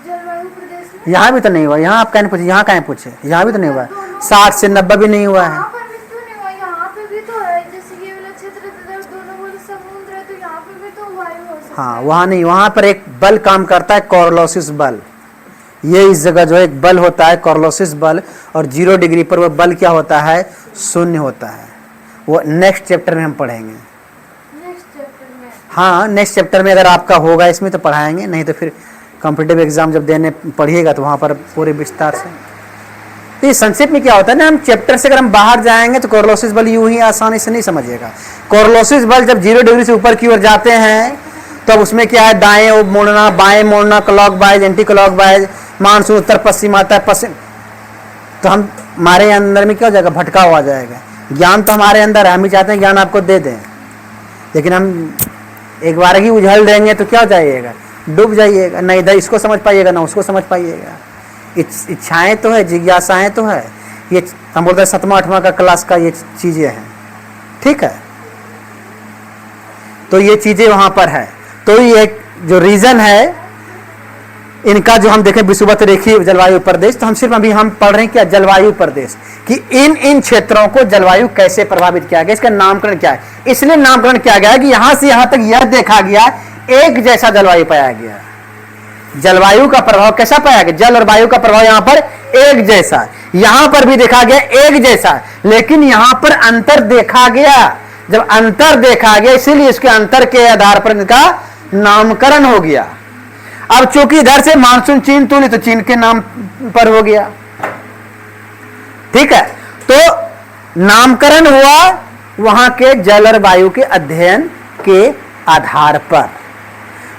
जलवायु प्रदेश में यहाँ भी तो नहीं हुआ। यहाँ आप कहीं पूछे, यहाँ कहीं पूछे, यहाँ भी तो नहीं हुआ। 60 से 90 भी नहीं हुआ है। यहाँ पर भी क्यों नहीं हुआ? यहाँ पे भी तो है, जैसे ये वाला क्षेत्र इधर दोनों बगल समुद्र है, तो यहाँ पे भी तो वायु हो सकता है। हाँ वहाँ नहीं, वहाँ पर एक बल काम करता है, कोरलोसिस बल। ये इस जगह जो एक बल होता है कोरलोसिस बल, और 0 डिग्री पर वह बल क्या होता है, शून्य होता है। वो नेक्स्ट चैप्टर में हम पढ़ेंगे। नेक्स्ट चैप्टर में? हाँ नेक्स्ट चैप्टर में अगर आपका होगा इसमें तो पढ़ाएंगे, नहीं तो फिर कॉम्पिटिटिव एग्जाम जब देने पढ़िएगा तो वहाँ पर पूरे विस्तार से। तो ये संक्षेप में क्या होता है ना, हम चैप्टर से अगर हम बाहर जाएंगे तो कोरलोसिस बल यूं ही आसानी से नहीं समझिएगा। कोरलोसिस बल जब 0 डिग्री से ऊपर की ओर जाते हैं तो अब उसमें क्या है, दाएं मोड़ना, बाएं मोड़ना, क्लॉकवाइज, एंटी क्लॉकवाइज, मानसून उत्तर पश्चिम आता है, पश्चिम, तो हम हमारे अंदर में क्या हो जाएगा, भटकाव आ जाएगा। ज्ञान तो हमारे अंदर है, हम ही चाहते हैं ज्ञान आपको दे दें, लेकिन हम एक बार ही उझल देंगे तो क्या हो जाइएगा, डूब जाइएगा। ना इधर इसको समझ पाइएगा ना उसको समझ पाइएगा। इच्छाएं तो है, जिज्ञासाएं तो है, ये हम बोलते हैं 7वां 8वां का क्लास का ये चीजें हैं। ठीक है, तो ये चीजें वहां पर है। तो ये जो रीजन है इनका, जो हम देखें विषुवत रेखीय जलवायु प्रदेश, तो हम सिर्फ अभी हम पढ़ रहे हैं क्या, जलवायु प्रदेश, कि इन क्षेत्रों को जलवायु कैसे प्रभावित किया गया, इसका नामकरण क्या है। इसलिए नामकरण किया गया है कि यहां से यहां तक यह देखा गया एक जैसा जलवायु पाया गया। जलवायु का प्रभाव कैसा पाया गया, जल और वायु का प्रभाव यहां पर एक जैसा, यहां पर भी देखा गया एक जैसा, लेकिन यहां पर अंतर देखा गया। जब अंतर देखा गया इसीलिए इसके अंतर के आधार पर इनका नामकरण हो गया। अब चूंकि इधर से मानसून चीन तुल्य तो चीन के नाम पर हो गया, ठीक है। तो नामकरण हुआ वहां के जल और वायु के अध्ययन के आधार पर।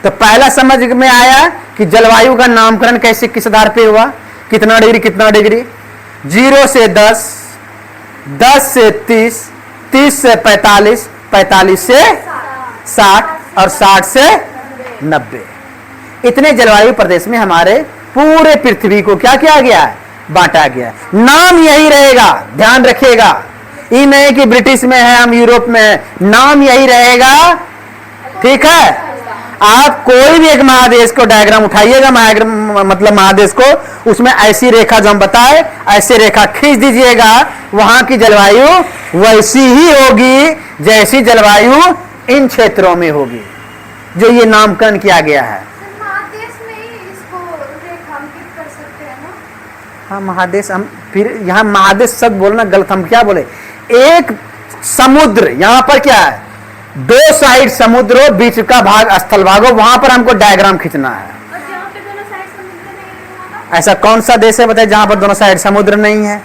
तो पहला समझ में आया कि जलवायु का नामकरण कैसे किस आधार पे हुआ, कितना डिग्री कितना डिग्री, 0 से 10, 10 से 30, 30 से 45, 45 से 60 और 60 से 90। इतने जलवायु प्रदेश में हमारे पूरे पृथ्वी को क्या किया गया है, बांटा गया है। नाम यही रहेगा, ध्यान रखिएगा, ये नहीं कि ब्रिटिश में है हम यूरोप में है, नाम यही रहेगा, ठीक है। आप कोई भी एक महादेश को डायग्राम उठाइएगा, मतलब महादेश को, उसमें ऐसी रेखा जो हम बताए ऐसे रेखा खींच दीजिएगा, वहां की जलवायु वैसी ही होगी जैसी जलवायु इन क्षेत्रों में होगी जो ये नामकरण किया गया है। महादेश में ही इसको रेखांकित कर सकते हैं ना। हाँ महादेश, हम फिर यहाँ महादेश शब्द बोलना गलत, हम क्या बोले, एक समुद्र, यहाँ पर क्या है, 2 साइड समुद्र हो, बीच का भाग स्थल भाग हो, वहां पर हमको डायग्राम खींचना है। और जहाँ पे दोनों साइड समुद्र नहीं होगा, ऐसा कौन सा देश है बताइए जहां पर दोनों साइड समुद्र नहीं है?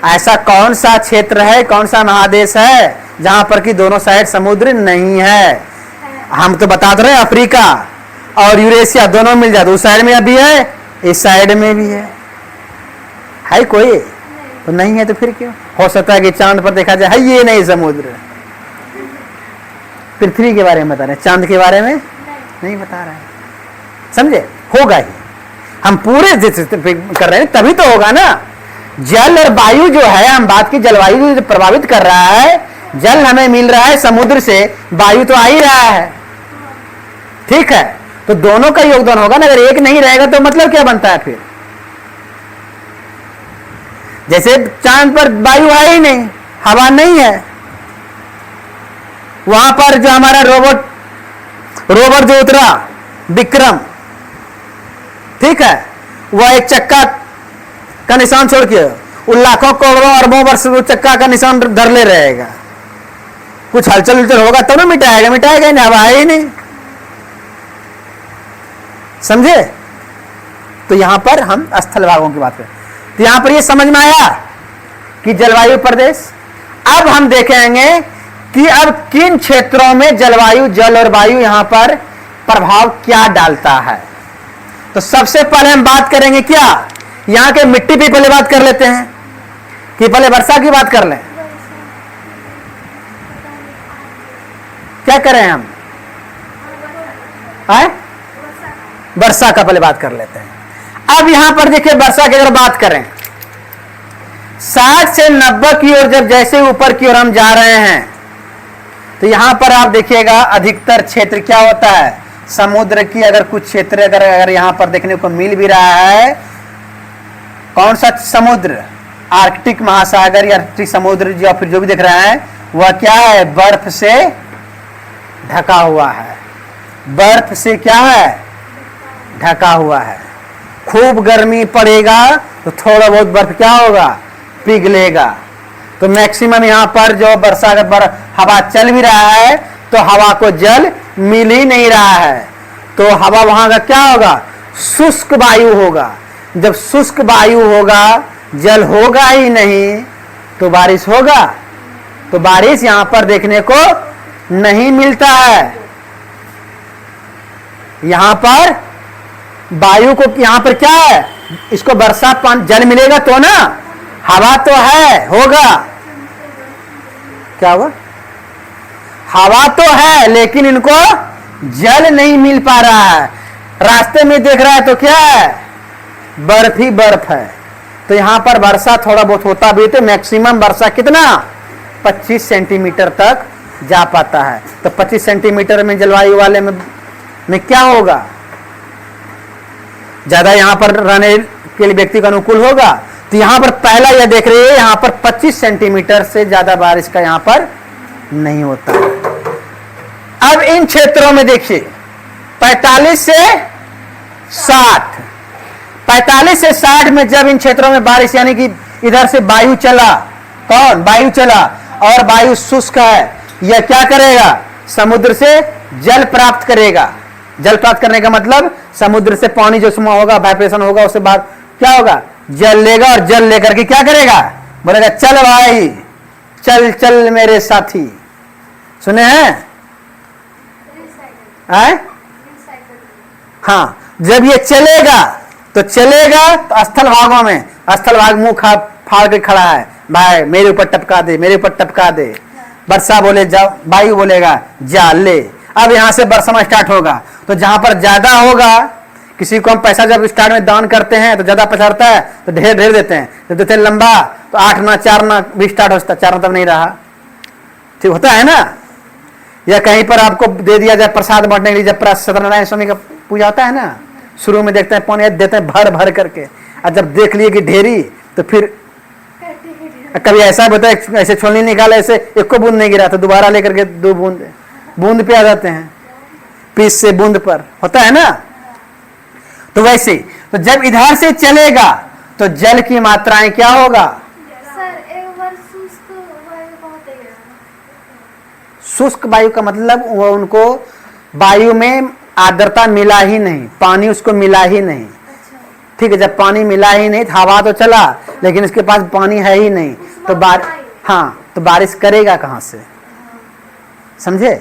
ऐसा कौन सा क्षेत्र है, कौन सा महादेश है जहां पर कि दोनों साइड समुद्र नहीं है? हम तो बता रहे हैं अफ्रीका और यूरेशिया दोनों मिल जाते, उस साइड में भी है इस साइड में भी है कोई तो नहीं है, तो फिर क्यों? हो सकता है कि चांद पर देखा जाए है ये नहीं समुद्र। पृथ्वी के बारे में बता रहे हैं, चांद के बारे में नहीं बता रहे हैं, समझे? होगा ही, हम पूरे कर रहे हैं तभी तो होगा ना। जल और वायु जो है, हम बात की जलवायु जो प्रभावित कर रहा है, जल हमें मिल रहा है समुद्र से, वायु तो आ ही रहा है, ठीक है। तो दोनों का योगदान होगा ना, अगर एक नहीं रहेगा तो मतलब क्या बनता है फिर? जैसे चांद पर वायु है ही नहीं, हवा नहीं है, वहां पर जो हमारा रोवर जो उतरा विक्रम, ठीक है, वह एक चक्का का निशान छोड़ के उन लाखों करोड़ों अरबों वर्ष चक्का का निशान धर ले रहेगा, कुछ हलचल होगा तब ना मिटाएगा, मिटाएगा नहीं, हवा है ही नहीं, समझे? तो यहां पर हम स्थल भागों की बात करें, तो यहां पर ये समझ में आया कि जलवायु प्रदेश। अब हम देखेंगे कि अब किन क्षेत्रों में जलवायु, जल और वायु यहां पर प्रभाव क्या डालता है। तो सबसे पहले हम बात करेंगे क्या, यहां के मिट्टी पे पहले बात कर लेते हैं कि पहले वर्षा की बात कर लें, क्या करें हम? वर्षा का पहले बात कर लेते हैं। अब यहां पर देखिए वर्षा की अगर बात करें, 60 से 90 की ओर जब जैसे ऊपर की ओर हम जा रहे हैं तो यहां पर आप देखिएगा अधिकतर क्षेत्र क्या होता है, समुद्र की अगर कुछ क्षेत्र अगर यहां पर देखने को मिल भी रहा है, कौन सा समुद्र, आर्कटिक महासागर या आर्कटिक समुद्र या फिर जो भी देख रहे हैं वह क्या है, बर्फ से ढका हुआ है, बर्फ से क्या है, ढका हुआ है। खूब गर्मी पड़ेगा तो थोड़ा बहुत बर्फ क्या होगा, पिघलेगा। तो मैक्सिमम यहाँ पर जो वर्षा हवा चल भी रहा है तो हवा को जल मिल ही नहीं रहा है, तो हवा वहां का क्या होगा, शुष्क वायु होगा। जब शुष्क वायु होगा, जल होगा ही नहीं तो बारिश होगा, तो बारिश यहां पर देखने को नहीं मिलता है। यहां पर वायु को, यहां पर क्या है, इसको वर्षा जल मिलेगा तो ना, हवा तो है, होगा, क्या हुआ, हवा तो है लेकिन इनको जल नहीं मिल पा रहा है। रास्ते में देख रहा है तो क्या है, बर्फ ही बर्फ है। तो यहां पर वर्षा थोड़ा बहुत होता भी तो मैक्सिमम वर्षा कितना, 25 सेंटीमीटर तक जा पाता है। तो 25 सेंटीमीटर में जलवायु वाले में क्या होगा, ज्यादा यहां पर रहने के लिए व्यक्ति का अनुकूल होगा। तो यहां पर पहला यह देख रहे हैं, यहां पर 25 सेंटीमीटर से ज्यादा बारिश का यहां पर नहीं होता। अब इन क्षेत्रों में देखिए, 45 से 60, 45 से 60 में जब इन क्षेत्रों में बारिश, यानी कि इधर से वायु चला, कौन वायु चला, और वायु शुष्क है, यह क्या करेगा, समुद्र से जल प्राप्त करेगा। जल प्राप्त करने का मतलब समुद्र से पानी जो उसमें होगा, वाइब्रेशन होगा, उससे बाद क्या होगा, जल लेगा, और जल लेकर के क्या करेगा, बोलेगा चल भाई, चल चल मेरे साथी। सुने हैं? आए? हाँ, जब ये चलेगा तो स्थल भागों में, स्थल भाग मुंह फाड़ के खड़ा है, भाई मेरे ऊपर टपका दे, मेरे ऊपर टपका दे। वर्षा बोले जाओ, वायु बोलेगा जा ले। अब यहां से बरसना स्टार्ट होगा, तो जहां पर ज्यादा होगा, किसी को हम पैसा जब स्टार्ट में दान करते हैं तो ज्यादा पैसा रहता है तो ढेर ढेर देते हैं, जब देते हैं लंबा तो 8 ना 4 ना भी स्टार्ट होता है, 4 तब नहीं रहा, ठीक होता है ना। या कहीं पर आपको दे दिया जाए प्रसाद बांटने के लिए, जब सत्यनारायण स्वामी का पूजा होता है ना, शुरू में देखते हैं पानी देते हैं भर भर करके, और जब देख लिए कि ढेरी तो फिर कभी ऐसा होता है, ऐसे छोलनी निकाले, ऐसे एक को बूंद नहीं गिरा तो दोबारा लेकर के 2 बूंद पे आ जाते हैं, पीस से बूंद पर, होता है ना। तो वैसे तो जब इधर से चलेगा तो जल की मात्राएं क्या होगा, सर एक बार शुष्क वायु बहुत है। शुष्क वायु का मतलब वो उनको वायु में आर्द्रता मिला ही नहीं, पानी उसको मिला ही नहीं, ठीक है। जब पानी मिला ही नहीं, हवा तो चला लेकिन इसके पास पानी है ही नहीं, तो हाँ, तो बारिश करेगा कहां से, समझे।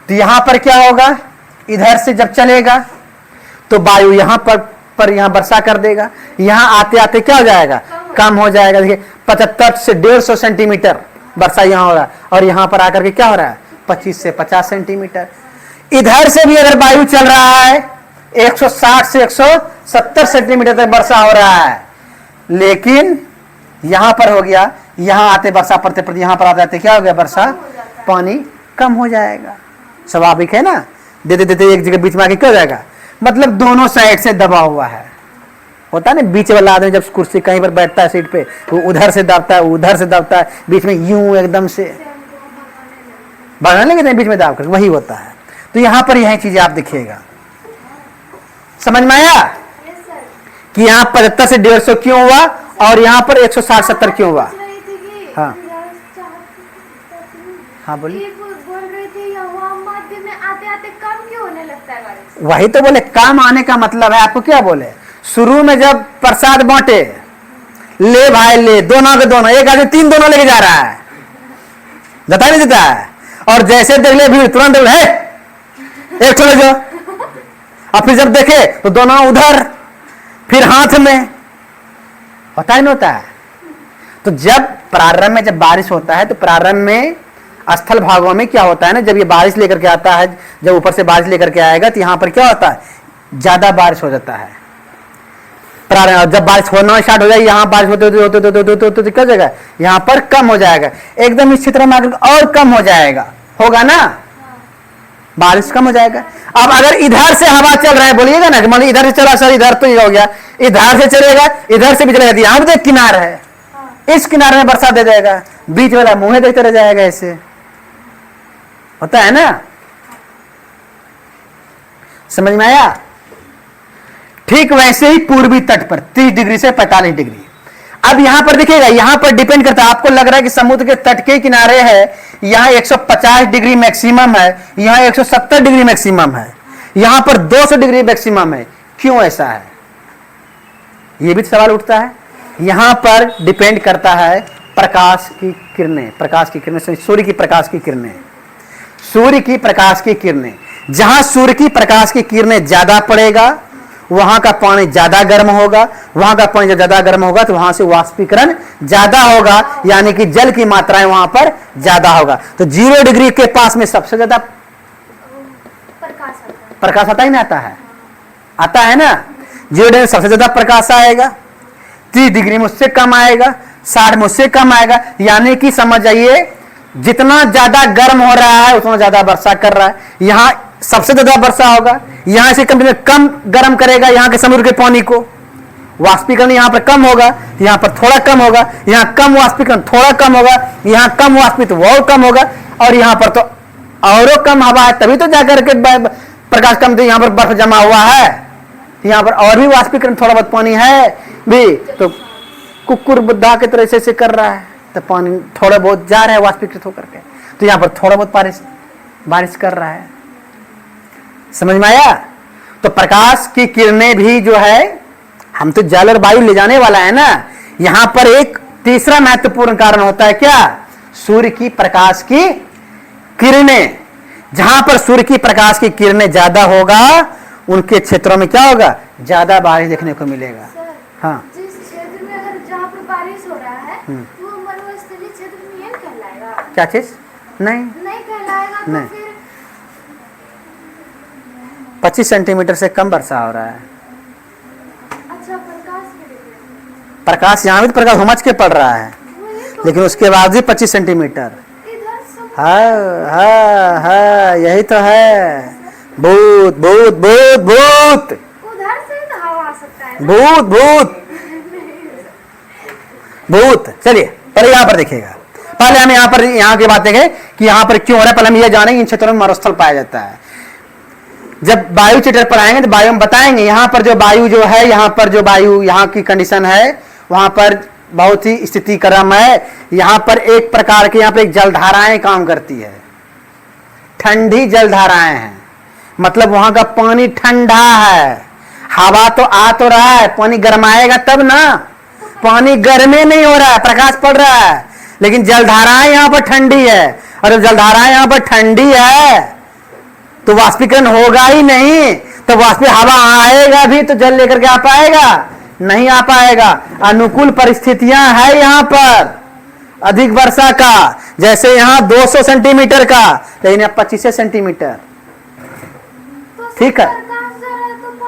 तो यहां पर क्या होगा, इधर से जब चलेगा तो वायु यहां पर यहां वर्षा कर देगा, यहां आते आते क्या हो जाएगा, कम हो जाएगा। देखिए 75 से 150 सेंटीमीटर वर्षा यहां हो रहा है, और यहां पर आकर के क्या हो रहा है, 25 से 50 सेंटीमीटर। इधर से भी अगर वायु चल रहा है 160 से 170 सेंटीमीटर तक वर्षा हो रहा है, लेकिन यहां पर हो गया, यहां आते वर्षा पड़ते पड़ते यहां पर आते आते क्या हो गया, वर्षा पानी कम हो जाएगा। स्वाभाविक है ना, देते देते एक जगह बीच में आके क्या हो जाएगा, मतलब दोनों साइड से दबा हुआ है, होता है ना। बीच वाला आदमी जब कुर्सी कहीं पर बैठता है सीट पे, वो उधर से दबता है, उधर से दबता है, बीच में यूं एकदम से भगाने लगते हैं, बीच में दाब कर, वही होता है। तो यहां पर यही चीजें आप देखिएगा, समझ में आया कि यहाँ 75 से 150 क्यों हुआ और यहाँ पर 160-70 क्यों हुआ। हाँ हाँ बोलिए। बोल रही थी यहाँ मध्य में आते आते कम क्यों होने लगता है बारिश। वही तो बोले, कम आने का मतलब है, आपको क्या बोले, शुरू में जब प्रसाद बांटे, ले भाई ले, दोनों के दोनों, एक आदमी 3 दोनों लेके जा रहा है, जता नहीं देता है, और जैसे देख ले भीड़ तुरंत है एक चले जाओ, और फिर जब देखे तो दोनों उधर, फिर हाथ में, होता ही नहीं होता है। तो जब प्रारंभ में जब बारिश होता है तो प्रारंभ में स्थल भागों में क्या होता है ना, जब ये बारिश लेकर के आता है, जब ऊपर से बारिश लेकर के आएगा तो यहां पर क्या होता है, ज्यादा बारिश हो जाता है प्रारंभ। जब बारिश होना स्टार्ट हो जाएगी, यहाँ बारिश होते होते क्या हो जाएगा, यहाँ पर कम हो जाएगा, एकदम इस क्षेत्र में आकर और कम हो जाएगा, होगा ना, बारिश कम हो जाएगा। अब अगर इधर से हवा चल रहा है, बोलिएगा ना, मान लीजिए इधर से चला, सर इधर तो ये हो गया, इधर से चलेगा, इधर से भी चलेगा, यहाँ पे किनार है, इस किनारे में बरसात दे जाएगा, बीच वाला मुंह देखते रह जाएगा, ऐसे होता है ना, समझ में आया। ठीक वैसे ही पूर्वी तट पर 30 डिग्री से 45 डिग्री। अब यहां पर देखिएगा, यहां पर डिपेंड करता है, आपको लग रहा है कि समुद्र के तट के किनारे है, यहां 150 डिग्री मैक्सिमम है, यहां 170 डिग्री मैक्सिमम है, यहां पर 200 डिग्री मैक्सिमम है, क्यों ऐसा है, यह भी सवाल उठता है। यहां पर डिपेंड करता है प्रकाश की किरणें, सूर्य की प्रकाश की किरणें, सूर्य की प्रकाश की किरणें, जहां सूर्य की प्रकाश की किरणें ज्यादा पड़ेगा वहां का पानी ज्यादा गर्म होगा, वहां का पानी जब ज्यादा गर्म होगा तो वहां से वाष्पीकरण ज्यादा होगा, यानी कि जल की मात्राएं वहां पर ज्यादा होगा। तो 0 डिग्री के पास में सबसे ज्यादा प्रकाश आता ही ना, आता है ना, 0 डिग्री सबसे ज्यादा प्रकाश आएगा, 30 डिग्री में उससे कम आएगा, 60 में उससे कम आएगा, यानी कि समझ जाइए जितना ज्यादा गर्म हो रहा है उतना ज्यादा वर्षा कर रहा है। यहां सबसे ज्यादा वर्षा होगा, यहां से कम गर्म करेगा यहां के समुद्र के पानी को, वाष्पीकरण यहां पर कम होगा, यहां पर थोड़ा कम होगा, यहां कम वाष्पीकरण थोड़ा कम होगा, यहां कम वाष्पित वो कम होगा, और यहां पर तो औरों कम हवा है, तभी तो जाकर के प्रकाश कम तो यहाँ पर बर्फ जमा हुआ है, यहाँ पर और भी वाष्पीकरण थोड़ा बहुत पानी है भी, तो कुकुर बुद्धा की तरह से कर रहा है, तो पानी थोड़ा बहुत जा रहा है वाष्पीकृत होकर के, तो यहाँ पर थोड़ा बहुत बारिश कर रहा है। समझ में आया? तो प्रकाश की किरणें भी जो है, हम तो जल और वायु ले जाने वाला है ना, यहां पर एक तीसरा महत्वपूर्ण कारण होता है क्या? सूर्य की प्रकाश की किरणें। जहां पर सूर्य की प्रकाश की किरणें ज्यादा होगा, उनके क्षेत्रों में क्या होगा? ज्यादा बारिश देखने को मिलेगा। सर, हाँ, जिस क्षेत्र में अगर जहाँ पर बारिश हो रहा है वो मरुस्थलीय क्षेत्र में ये कहलाएगा? क्या चीज? नहीं कहलाएगा। तो नहीं। फिर 25 सेंटीमीटर से कम वर्षा हो रहा है। अच्छा, प्रकाश के लिए प्रकाश यहाँ भी तो प्रकाश हुमच के पड़ रहा है, लेकिन उसके बाद भी 25 सेंटीमीटर। इधर समुद्र हाँ हाँ, यही तो है। भूत भूत भूत भूत उधर से तो हवा आ सकता है ना? भूत भूत भूत। चलिए पहले यहाँ पर देखिएगा, पहले हम यहाँ की बात देखें कि यहाँ पर क्यों हो रहा है। पहले हम ये जानेंगे इन क्षेत्रों में मरुस्थल पाया जाता है। जब वायु चैप्टर पढ़ाएंगे तो वायु में बताएंगे, यहाँ पर जो वायु जो है, यहाँ पर जो वायु यहाँ की कंडीशन है, वहां पर बहुत ही स्थिति क्रम है। यहाँ पर एक प्रकार के यहाँ पर एक जलधाराएं काम करती है, ठंडी जलधाराएं हैं, मतलब वहां का पानी ठंडा है। हवा तो आ तो रहा है, पानी गर्माएगा तब ना, पानी गर्मे नहीं हो रहा है, प्रकाश पड़ रहा है, लेकिन जलधाराएं यहाँ पर ठंडी है। और जब जलधाराएं यहाँ पर ठंडी है तो वाष्पीकरण होगा ही नहीं, तो हवा आएगा भी तो जल लेकर के आ पाएगा? नहीं आ पाएगा। अनुकूल परिस्थितियां है यहाँ पर अधिक वर्षा का, जैसे यहाँ 200 सेंटीमीटर का, लेकिन यहाँ 25 सेंटीमीटर। ठीक है,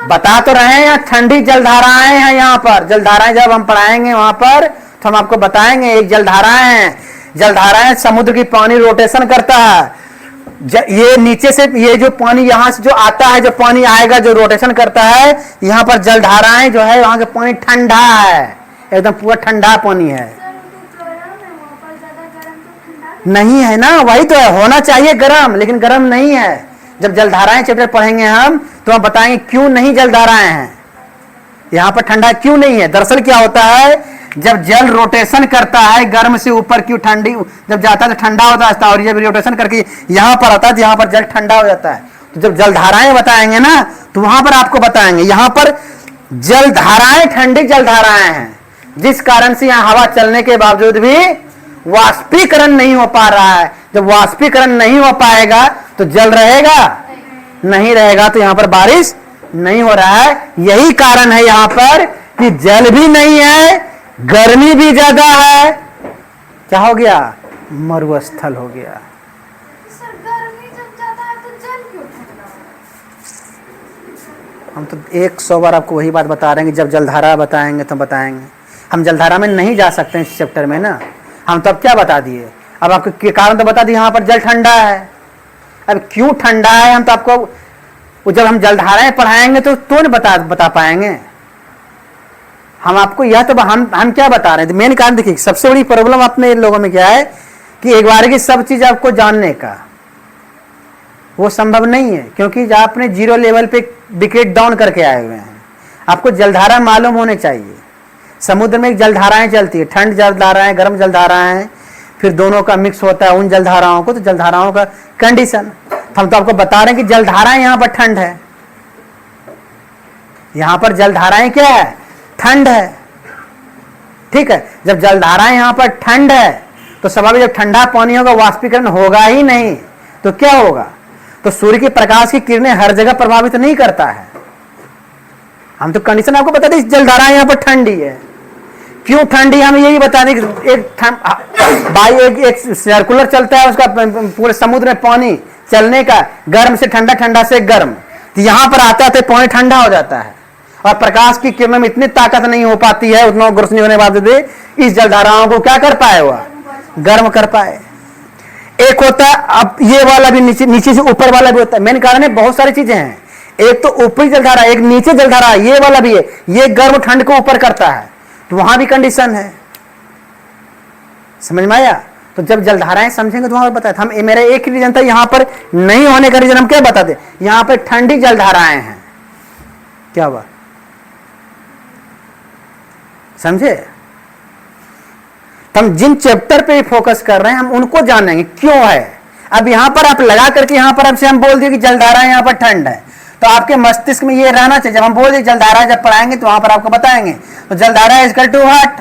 बता तो रहे हैं, यहाँ ठंडी जलधाराएं हैं। यहाँ पर जलधाराएं जब हम पढ़ाएंगे वहां पर तो हम आपको बताएंगे। एक जलधाराएं हैं, जलधाराएं समुद्र की पानी रोटेशन करता है। ये नीचे से ये जो पानी यहाँ से जो आता है, जो पानी आएगा जो रोटेशन करता है, यहाँ पर जलधाराएं जो है वहां का पानी ठंडा है, एकदम पूरा ठंडा पानी है। नहीं है ना, वही तो है, होना चाहिए गर्म, लेकिन गर्म नहीं है। जब जलधाराएं चैप्टर पढ़ेंगे हम तो हम बताएंगे क्यों नहीं जलधाराएं हैं, यहाँ पर ठंडा क्यों नहीं है। दरअसल क्या होता है, जब जल रोटेशन करता है गर्म से ऊपर, क्यों ठंडी जब जाता है तो ठंडा होता है, और जब रोटेशन करके यहाँ पर आता है तो यहाँ पर जल ठंडा हो जाता है। तो जब जलधाराएं बताएंगे ना तो वहां पर आपको बताएंगे, यहाँ पर जलधाराएं ठंडी जलधाराएं हैं, जिस कारण से यहाँ हवा चलने के बावजूद भी वाष्पीकरण नहीं हो पा रहा है। जब वाष्पीकरण नहीं हो पाएगा तो जल रहेगा नहीं रहेगा, तो यहाँ पर बारिश नहीं हो रहा है। यही कारण है यहाँ पर कि जल भी नहीं है, गर्मी भी ज्यादा है। क्या हो गया? मरुस्थल हो गया। सर, गर्मी जब ज्यादा है तो जल क्यों ठंडा? हम तो 100 बार आपको वही बात बता रहे हैं कि जब जलधारा बताएंगे तो बताएंगे। हम जलधारा में नहीं जा सकते इस चैप्टर में ना, हम तो अब क्या बता दिए, अब आपको कारण तो बता दिए, यहाँ पर जल ठंडा है। अब क्यों ठंडा है हम तो आपको जब हम जलधाराएं पढ़ाएंगे तो नहीं बता पाएंगे। हम आपको यह तो हम क्या बता रहे हैं, मेन कारण देखिए, सबसे बड़ी प्रॉब्लम अपने लोगों में क्या है कि एक बार की सब चीज आपको जानने का वो संभव नहीं है, क्योंकि आपने 0 लेवल पे विकेट डाउन करके आए हुए हैं। आपको जलधारा मालूम होने चाहिए। समुद्र में जलधाराएं चलती है, ठंड जलधाराएं, गर्म जलधाराएं, फिर दोनों का मिक्स होता है उन जलधाराओं को, तो जलधाराओं का कंडीशन। हम तो आपको बता रहे हैं कि जलधाराएं यहाँ पर ठंड है, यहाँ पर जलधाराएं क्या है? ठंड है। ठीक है, जब जलधाराएं यहाँ पर ठंड है तो स्वाभाविक जब ठंडा पानी होगा वाष्पीकरण होगा ही नहीं, तो क्या होगा? तो सूर्य के प्रकाश की किरणें हर जगह प्रभावित नहीं करता है। हम तो कंडीशन आपको बता दें, जलधाराएं यहाँ पर ठंडी है। क्यों ठंडी हम यही बता दें कि एक सर्कुलर चलता है उसका पूरे समुद्र में पानी चलने का, गर्म से ठंडा, ठंडा से गर्म, तो यहाँ पर आता है तो पानी ठंडा हो जाता है। और प्रकाश की किरणों में इतनी ताकत नहीं हो पाती है, उतना रोशनी होने के बावजूद इस जलधाराओं को क्या कर पाए, हुआ गर्म कर पाए। एक होता है, अब ये वाला भी नीचे से ऊपर वाला भी होता है। मेन कारण है बहुत सारी चीजें हैं, एक तो ऊपरी जलधारा, एक नीचे जलधारा, ये वाला भी है, ये गर्म ठंड को ऊपर करता है, तो वहां भी कंडीशन है। समझ में आया? तो जब जलधाराएं समझेंगे तो वहां पर बताया था। हम मेरा एक ही रीजन था यहाँ पर नहीं होने का रीजन हम क्या बताते, यहाँ पर ठंडी जलधाराएं हैं। क्या हुआ, समझे? तो हम जिन चैप्टर पे फोकस कर रहे हैं हम उनको जानेंगे क्यों है। अब यहां पर आप लगा करके यहां पर आपसे हम बोल दिए कि जलधारा यहां पर ठंड है, तो आपके मस्तिष्क में ये रहना चाहिए, जब हम बोल दिए जलधारा जब पढ़ाएंगे तो वहां पर आपको बताएंगे। तो जलधारा इजकल टू व्हाट,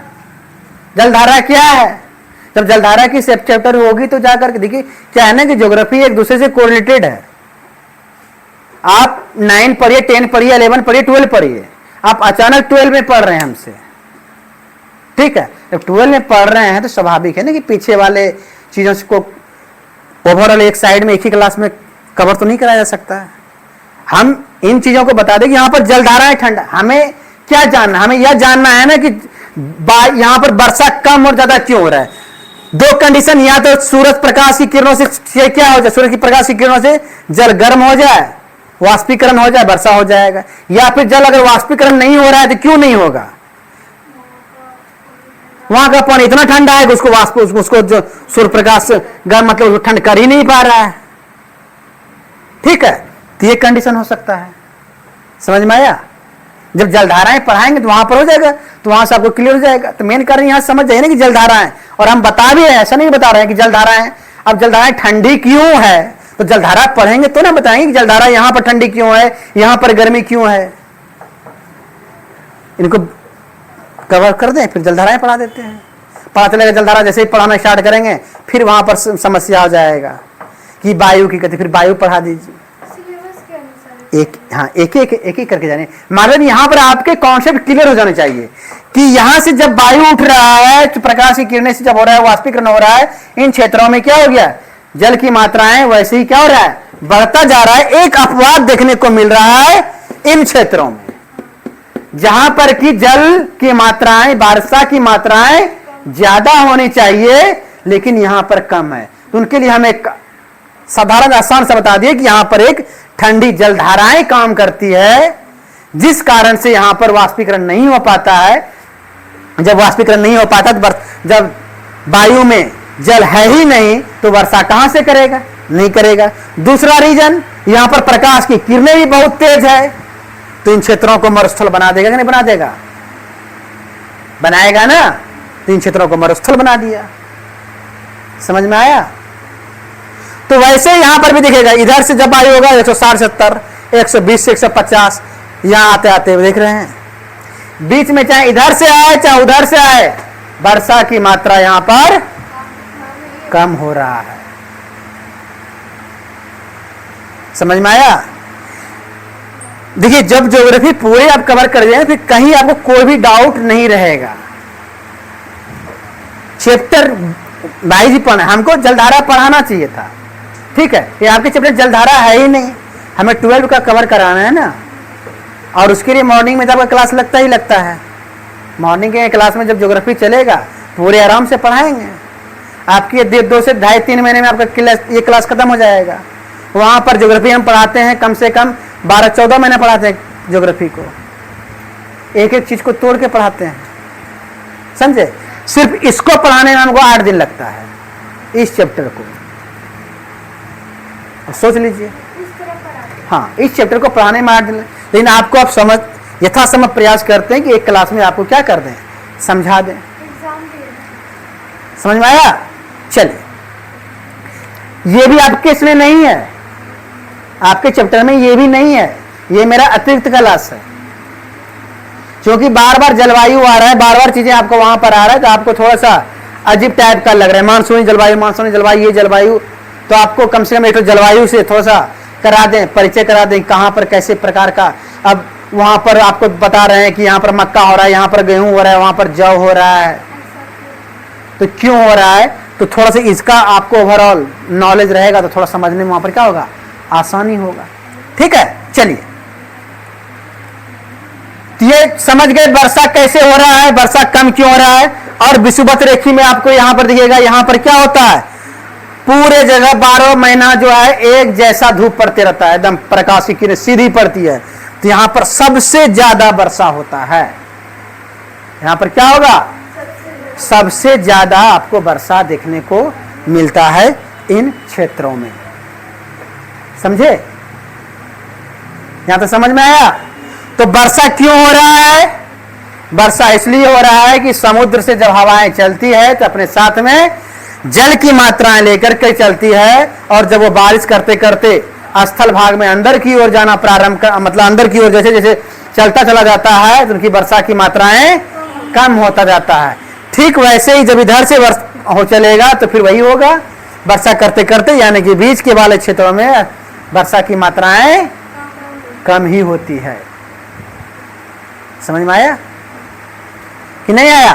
जलधारा क्या है? जब जलधारा की चैप्टर होगी तो जाकर के देखिए क्या है ना कि ज्योग्राफी एक दूसरे से कोरिलेटेड है। आप 9 पढ़िए, 10 पढ़िए, 11 पढ़िए, 12 पढ़िए, आप अचानक 12 में पढ़ रहे हैं हमसे, ठीक है? जब 12 में पढ़ रहे हैं तो स्वाभाविक है ना कि पीछे वाले चीजों को ओवरऑल एक साइड में एक ही क्लास में कवर तो नहीं कराया जा सकता है। हम इन चीजों को बता दें कि यहां पर जलधाराएं ठंडा, हमें क्या जानना, हमें यह जानना है ना कि यहां पर वर्षा कम और ज्यादा क्यों हो रहा है। दो कंडीशन, या तो सूरज प्रकाश की किरणों से क्या हो जाए, सूरज की प्रकाश की किरणों से जल गर्म हो जाए, वाष्पीकरण हो जाए, वर्षा हो जाएगा। या फिर जल अगर वाष्पीकरण नहीं हो रहा है तो क्यों नहीं होगा, वहां का पानी इतना ठंडा है कि उसको वाष्प उसको जो सूर्य प्रकाश गर्म मतलब ठंड कर ही नहीं पा रहा है, ठीक है? तो ये कंडीशन हो सकता है, समझ में आया? जब जलधाराएं पढ़ाएंगे तो वहां पर हो जाएगा, तो वहां से आपको क्लियर हो जाएगा। तो मेन कारण यहां समझ जाइए ना कि जलधाराएं, और हम बता भी रहे हैं, ऐसा नहीं बता रहे हैं कि जलधाराएं, अब जलधाराएं ठंडी क्यों है तो जलधारा पढ़ेंगे तो ना बताएंगे कि जलधारा यहां पर ठंडी क्यों है, यहां पर गर्मी क्यों है। इनको कवर कर दें फिर जलधाराएं पढ़ा देते हैं। पता चलेगा जलधारा जैसे ही पढ़ाना स्टार्ट करेंगे फिर वहां पर समस्या हो जाएगा कि वायु की गति, फिर वायु पढ़ा दीजिए। एक ही करके जाने, मतलब यहाँ पर आपके कॉन्सेप्ट क्लियर हो जाने चाहिए कि यहां से जब वायु उठ रहा है तो प्रकाश की किरणें से जब हो रहा है वाष्पीकरण हो रहा है, इन क्षेत्रों में क्या हो गया, जल की मात्राएं वैसे ही क्या हो रहा है, बढ़ता जा रहा है। एक अपवाद देखने को मिल रहा है इन क्षेत्रों में जहां पर कि जल की मात्राएं, वर्षा की मात्राएं ज्यादा होनी चाहिए लेकिन यहां पर कम है। तो उनके लिए हम एक साधारण आसान सा बता दिए कि यहां पर एक ठंडी जलधाराएं काम करती है जिस कारण से यहां पर वाष्पीकरण नहीं हो पाता है। जब वाष्पीकरण नहीं हो पाता तो जब वायु में जल है ही नहीं तो वर्षा कहां से करेगा, नहीं करेगा। दूसरा रीजन, यहां पर प्रकाश की किरणें भी बहुत तेज है तो इन क्षेत्रों को मरुस्थल बना देगा कि नहीं बना देगा, बनाएगा ना। तो इन क्षेत्रों को मरुस्थल बना दिया, समझ में आया? तो वैसे यहां पर भी दिखेगा, इधर से जब वायु होगा 160 70 120 से 150 यहां आते आते देख रहे हैं, बीच में चाहे इधर से आए चाहे उधर से आए वर्षा की मात्रा यहां पर कम हो रहा है। समझ में आया? देखिए जब ज्योग्राफी पूरे आप कवर कर जाए फिर कहीं आपको कोई भी डाउट नहीं रहेगा। चैप्टर वाइज पढ़ना, हमको जलधारा पढ़ाना चाहिए था, ठीक है? ये आपके चैप्टर जलधारा है ही नहीं, हमें 12 का कवर कराना है ना। और उसके लिए मॉर्निंग में तो आपका क्लास लगता ही लगता है। मॉर्निंग के क्लास में जब ज्योग्राफी चलेगा पूरे आराम से पढ़ाएंगे। आपकी 2 से 2.5-3 महीने में आपका ये क्लास खत्म हो जाएगा। वहां पर ज्योग्राफी हम पढ़ाते हैं कम से कम 12-14 महीने पढ़ाते हैं ज्योग्राफी को, एक एक चीज को तोड़ के पढ़ाते हैं, समझे? सिर्फ इसको पढ़ाने में हमको 8 दिन लगता है, इस चैप्टर को। सोच लीजिए, हाँ इस चैप्टर को पढ़ाने में 8 दिन, लेकिन आपको आप समझ यथासंभव प्रयास करते हैं कि एक क्लास में आपको क्या कर दें, समझा दें। समझ में आया? चलिए, ये भी आपके इसमें नहीं है, आपके चैप्टर में ये भी नहीं है, ये मेरा अतिरिक्त क्लास है। क्योंकि बार बार जलवायु आ रहा है, बार बार चीजें आपको वहां पर आ रहा है तो आपको थोड़ा सा अजीब टाइप का लग रहा है। मानसूनी जलवायु, ये जलवायु, तो आपको कम से कम एक जलवायु से थोड़ा सा करा दें, परिचय करा दें कहां पर कैसे प्रकार का। अब वहां पर आपको बता रहे हैं कि यहाँ पर मक्का हो रहा है, यहाँ पर गेहूं हो रहा है, वहां पर जौ हो रहा है, तो क्यों हो रहा है, तो थोड़ा सा इसका आपको ओवरऑल नॉलेज रहेगा तो थोड़ा समझने में वहां पर क्या होगा, आसानी होगा। ठीक है, चलिए ये समझ गए वर्षा कैसे हो रहा है, वर्षा कम क्यों हो रहा है। और विषुवत रेखी में आपको यहां पर दिखेगा, यहां पर क्या होता है, पूरे जगह 12 महीना जो है एक जैसा धूप पड़ते रहता है, एकदम प्रकाश की किरण सीधी पड़ती है, तो यहां पर सबसे ज्यादा वर्षा होता है। यहां पर क्या होगा, सबसे ज्यादा आपको वर्षा देखने को मिलता है इन क्षेत्रों में। समझे? यहां तो समझ में आया? तो वर्षा क्यों हो रहा है? वर्षा इसलिए हो रहा है कि समुद्र से जब हवाएं चलती है तो अपने साथ में जल की मात्राएं लेकर के चलती है, और जब वो बारिश करते करते स्थल भाग में अंदर की ओर जाना प्रारंभ कर, मतलब अंदर की ओर जैसे जैसे चलता चला जाता है तो उनकी वर्षा की मात्राएं कम होता जाता है। ठीक वैसे ही जब इधर से वर्षा हो चलेगा तो फिर वही होगा, वर्षा करते करते यानी कि बीच के वाले क्षेत्रों में वर्षा की मात्राएं कम ही होती है। समझ में आया कि नहीं आया?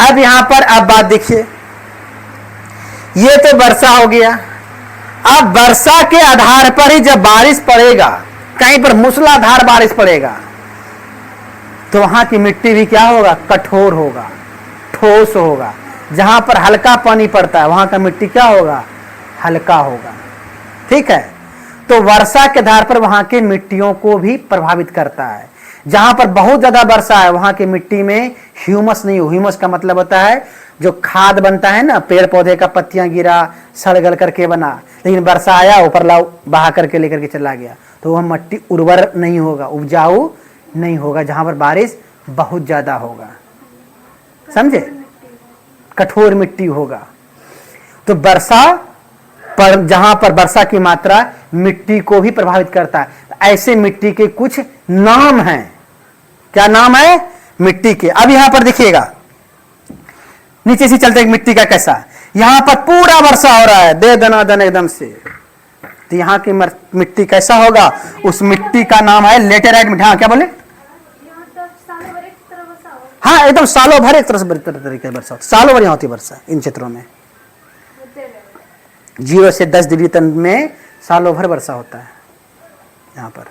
अब यहां पर अब बात देखिए, ये तो वर्षा हो गया। अब वर्षा के आधार पर ही जब बारिश पड़ेगा, कहीं पर मूसलाधार बारिश पड़ेगा, तो वहां की मिट्टी भी क्या होगा? कठोर होगा, ठोस होगा। जहां पर हल्का पानी पड़ता है वहां का मिट्टी क्या होगा? हल्का होगा। ठीक है? तो वर्षा के आधार पर वहां के मिट्टियों को भी प्रभावित करता है। जहां पर बहुत ज्यादा वर्षा है वहां की मिट्टी में ह्यूमस नहीं हो। ह्यूमस का मतलब होता है जो खाद बनता है ना, पेड़ पौधे का पत्तियां गिरा सड़ गल करके बना, लेकिन वर्षा आया ऊपर लाओ बहा करके लेकर के चला गया, तो वह मिट्टी उर्वर नहीं होगा, उपजाऊ नहीं होगा। जहां पर बारिश बहुत ज्यादा होगा, समझे? कठोर मिट्टी होगा। तो वर्षा पर जहां पर वर्षा की मात्रा मिट्टी को भी प्रभावित करता है। ऐसे मिट्टी के कुछ नाम हैं। क्या नाम है मिट्टी के? अब यहां पर देखिएगा, नीचे से चलते मिट्टी का कैसा, यहां पर पूरा वर्षा हो रहा है दे दनादन एकदम से, तो यहां की मिट्टी कैसा होगा? उस मिट्टी का नाम है लेटेराइट मिट्टी। हाँ क्या बोले? हाँ एकदम सालों भर एक तरह से तरीके से वर्षा, सालों भर यहाँ होती है वर्षा इन क्षेत्रों में। 0 से 10 डिग्री तक में सालों भर वर्षा होता है यहाँ पर।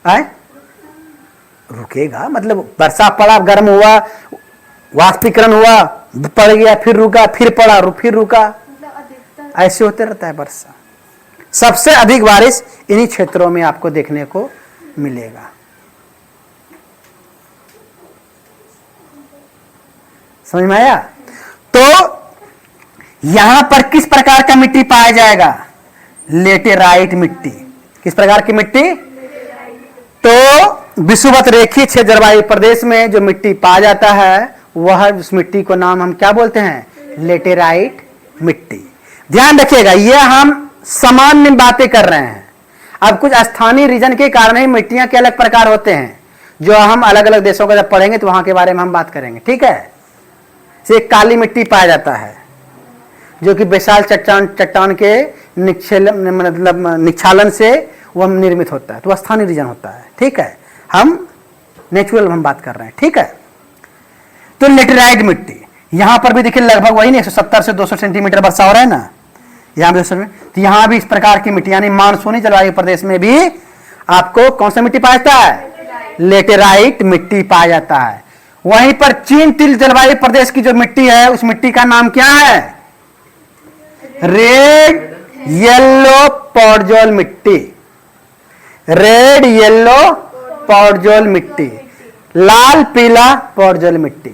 आए रुकेगा मतलब वर्षा पड़ा, गर्म हुआ, वाष्पीकरण हुआ, पड़ गया, फिर रुका, फिर पड़ा, फिर रुका, ऐसे होते रहता है वर्षा। सबसे अधिक बारिश इन्हीं क्षेत्रों में आपको देखने को मिलेगा। समझ में आया? तो यहां पर किस प्रकार का मिट्टी पाया जाएगा? लेटेराइट मिट्टी। किस प्रकार की मिट्टी? तो विषुवत रेखीय क्षेत्र जलवायु प्रदेश में जो मिट्टी पाया जाता है वह उस मिट्टी को नाम हम क्या बोलते हैं? लेटेराइट मिट्टी। ध्यान रखिएगा, यह हम सामान्य बातें कर रहे हैं। अब कुछ स्थानीय रीजन के कारण ही मिट्टियां के अलग प्रकार होते हैं, जो हम अलग अलग देशों का जब पढ़ेंगे तो वहां के बारे में हम बात करेंगे। ठीक है? से काली मिट्टी पाया जाता है जो कि विशाल चट्टान के निक्षालन से वह निर्मित होता है, तो वह स्थानीय रीजन होता है। ठीक है? हम नेचुरल हम बात कर रहे हैं। ठीक है? तो लेटेराइट मिट्टी यहां पर भी देखिए लगभग वही नहीं 170 से 200 सेंटीमीटर वर्षा हो रहा है ना यहां भी। तो यहां भी इस प्रकार की मिट्टी यानी मानसूनी जलवायु प्रदेश में भी आपको कौन सा मिट्टी पाया जाता है? लेटेराइट मिट्टी पाया जाता है। वहीं पर चीन तिल जलवायु प्रदेश की जो मिट्टी है उस मिट्टी का नाम क्या है? रेड येलो पॉडजोल मिट्टी। रेड येलो पॉडजोल मिट्टी, लाल पीला पॉडजोल मिट्टी।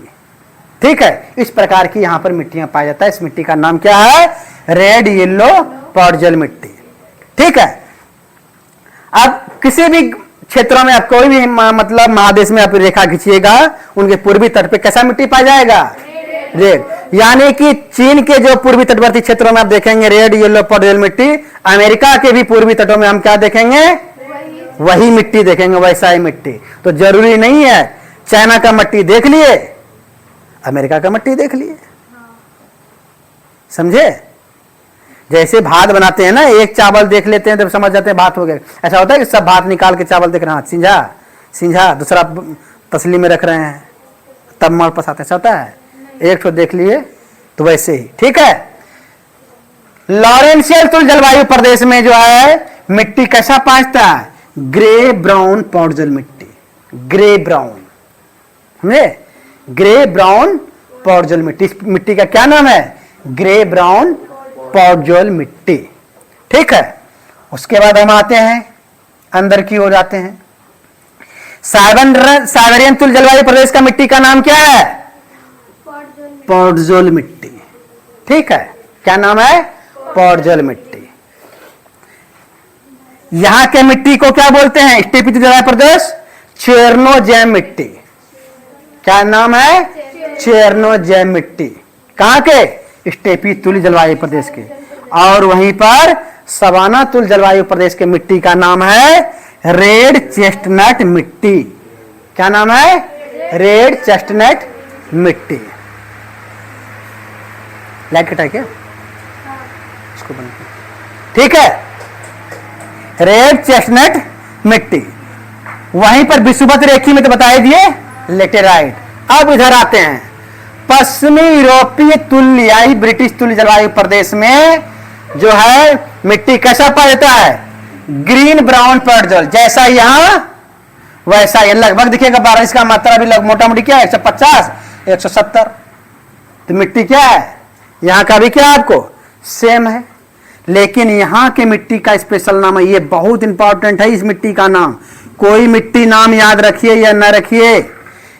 ठीक है? इस प्रकार की यहां पर मिट्टियां पाया जाता है। इस मिट्टी का नाम क्या है? रेड येलो पॉडजोल मिट्टी। ठीक है? अब किसी भी क्षेत्रों में आप कोई भी मतलब महादेश में आप रेखा खींचिएगा, उनके पूर्वी तट पे कैसा मिट्टी पाया जाएगा? रेड। यानी कि चीन के जो पूर्वी तटवर्ती क्षेत्रों में आप देखेंगे रेड येलो पॉडजोल मिट्टी, अमेरिका के भी पूर्वी तटों में हम क्या देखेंगे? वही मिट्टी देखेंगे, वैसा ही मिट्टी। तो जरूरी नहीं है चाइना का मिट्टी देख लिए अमेरिका का मिट्टी देख लिए। समझे? जैसे भात बनाते हैं ना, एक चावल देख लेते हैं तो समझ जाते हैं भात हो गया। ऐसा होता है कि सब भात निकाल के चावल देख रहे हैं, सिंझा दूसरा तसली में रख रहे हैं तब मर पसाते, ऐसा होता है? एक तो देख लिए तो वैसे ही। ठीक है? लॉरेंशियल तुल जलवायु प्रदेश में जो है मिट्टी कैसा पाजता है? ग्रे ब्राउन पॉडजोल मिट्टी। ग्रे ब्राउन, समझे? ग्रे ब्राउन पॉडजोल मिट्टी। इस मिट्टी का क्या नाम है? ग्रे ब्राउन पॉडजोल मिट्टी। ठीक है? उसके बाद हम आते हैं अंदर की ओर जाते हैं। साइबेरियन तुल जलवायु प्रदेश का मिट्टी का नाम क्या है? पॉडजोल मिट्टी। ठीक है, क्या नाम है? पॉडजोल मिट्टी। यहां के मिट्टी को क्या बोलते हैं? स्टेपी जलवायु प्रदेश चेरनोजेम मिट्टी। क्या नाम है? चेरनोजेम मिट्टी। कहां के? स्टेपी तुल्य जलवायु प्रदेश के। और वहीं पर सवाना तुल्य जलवायु प्रदेश के मिट्टी का नाम है रेड चेस्टनट मिट्टी। क्या नाम है? रेड चेस्टनट मिट्टी। लाइट कटा क्या? इसको बंद कर। ठीक है, रेड चेस्टनट मिट्टी। वहीं पर विषुवत रेखी में तो बता दिए लेटेराइट। अब इधर आते हैं, पश्चिमी यूरोपीय तुल्य ब्रिटिश तुल्य जलवायु प्रदेश में जो है मिट्टी कैसा पाया जाता है? ग्रीन ब्राउन पर्डजल। जैसा यहां वैसा ये लगभग दिखेगा। बारिश का मात्रा भी मोटा मोटी क्या है? 150 170। तो मिट्टी क्या है? यहां का भी क्या है आपको? सेम है। लेकिन यहां के मिट्टी का स्पेशल नाम है, ये बहुत इंपॉर्टेंट है। इस मिट्टी का नाम, कोई मिट्टी नाम याद रखिए या ना रखिए,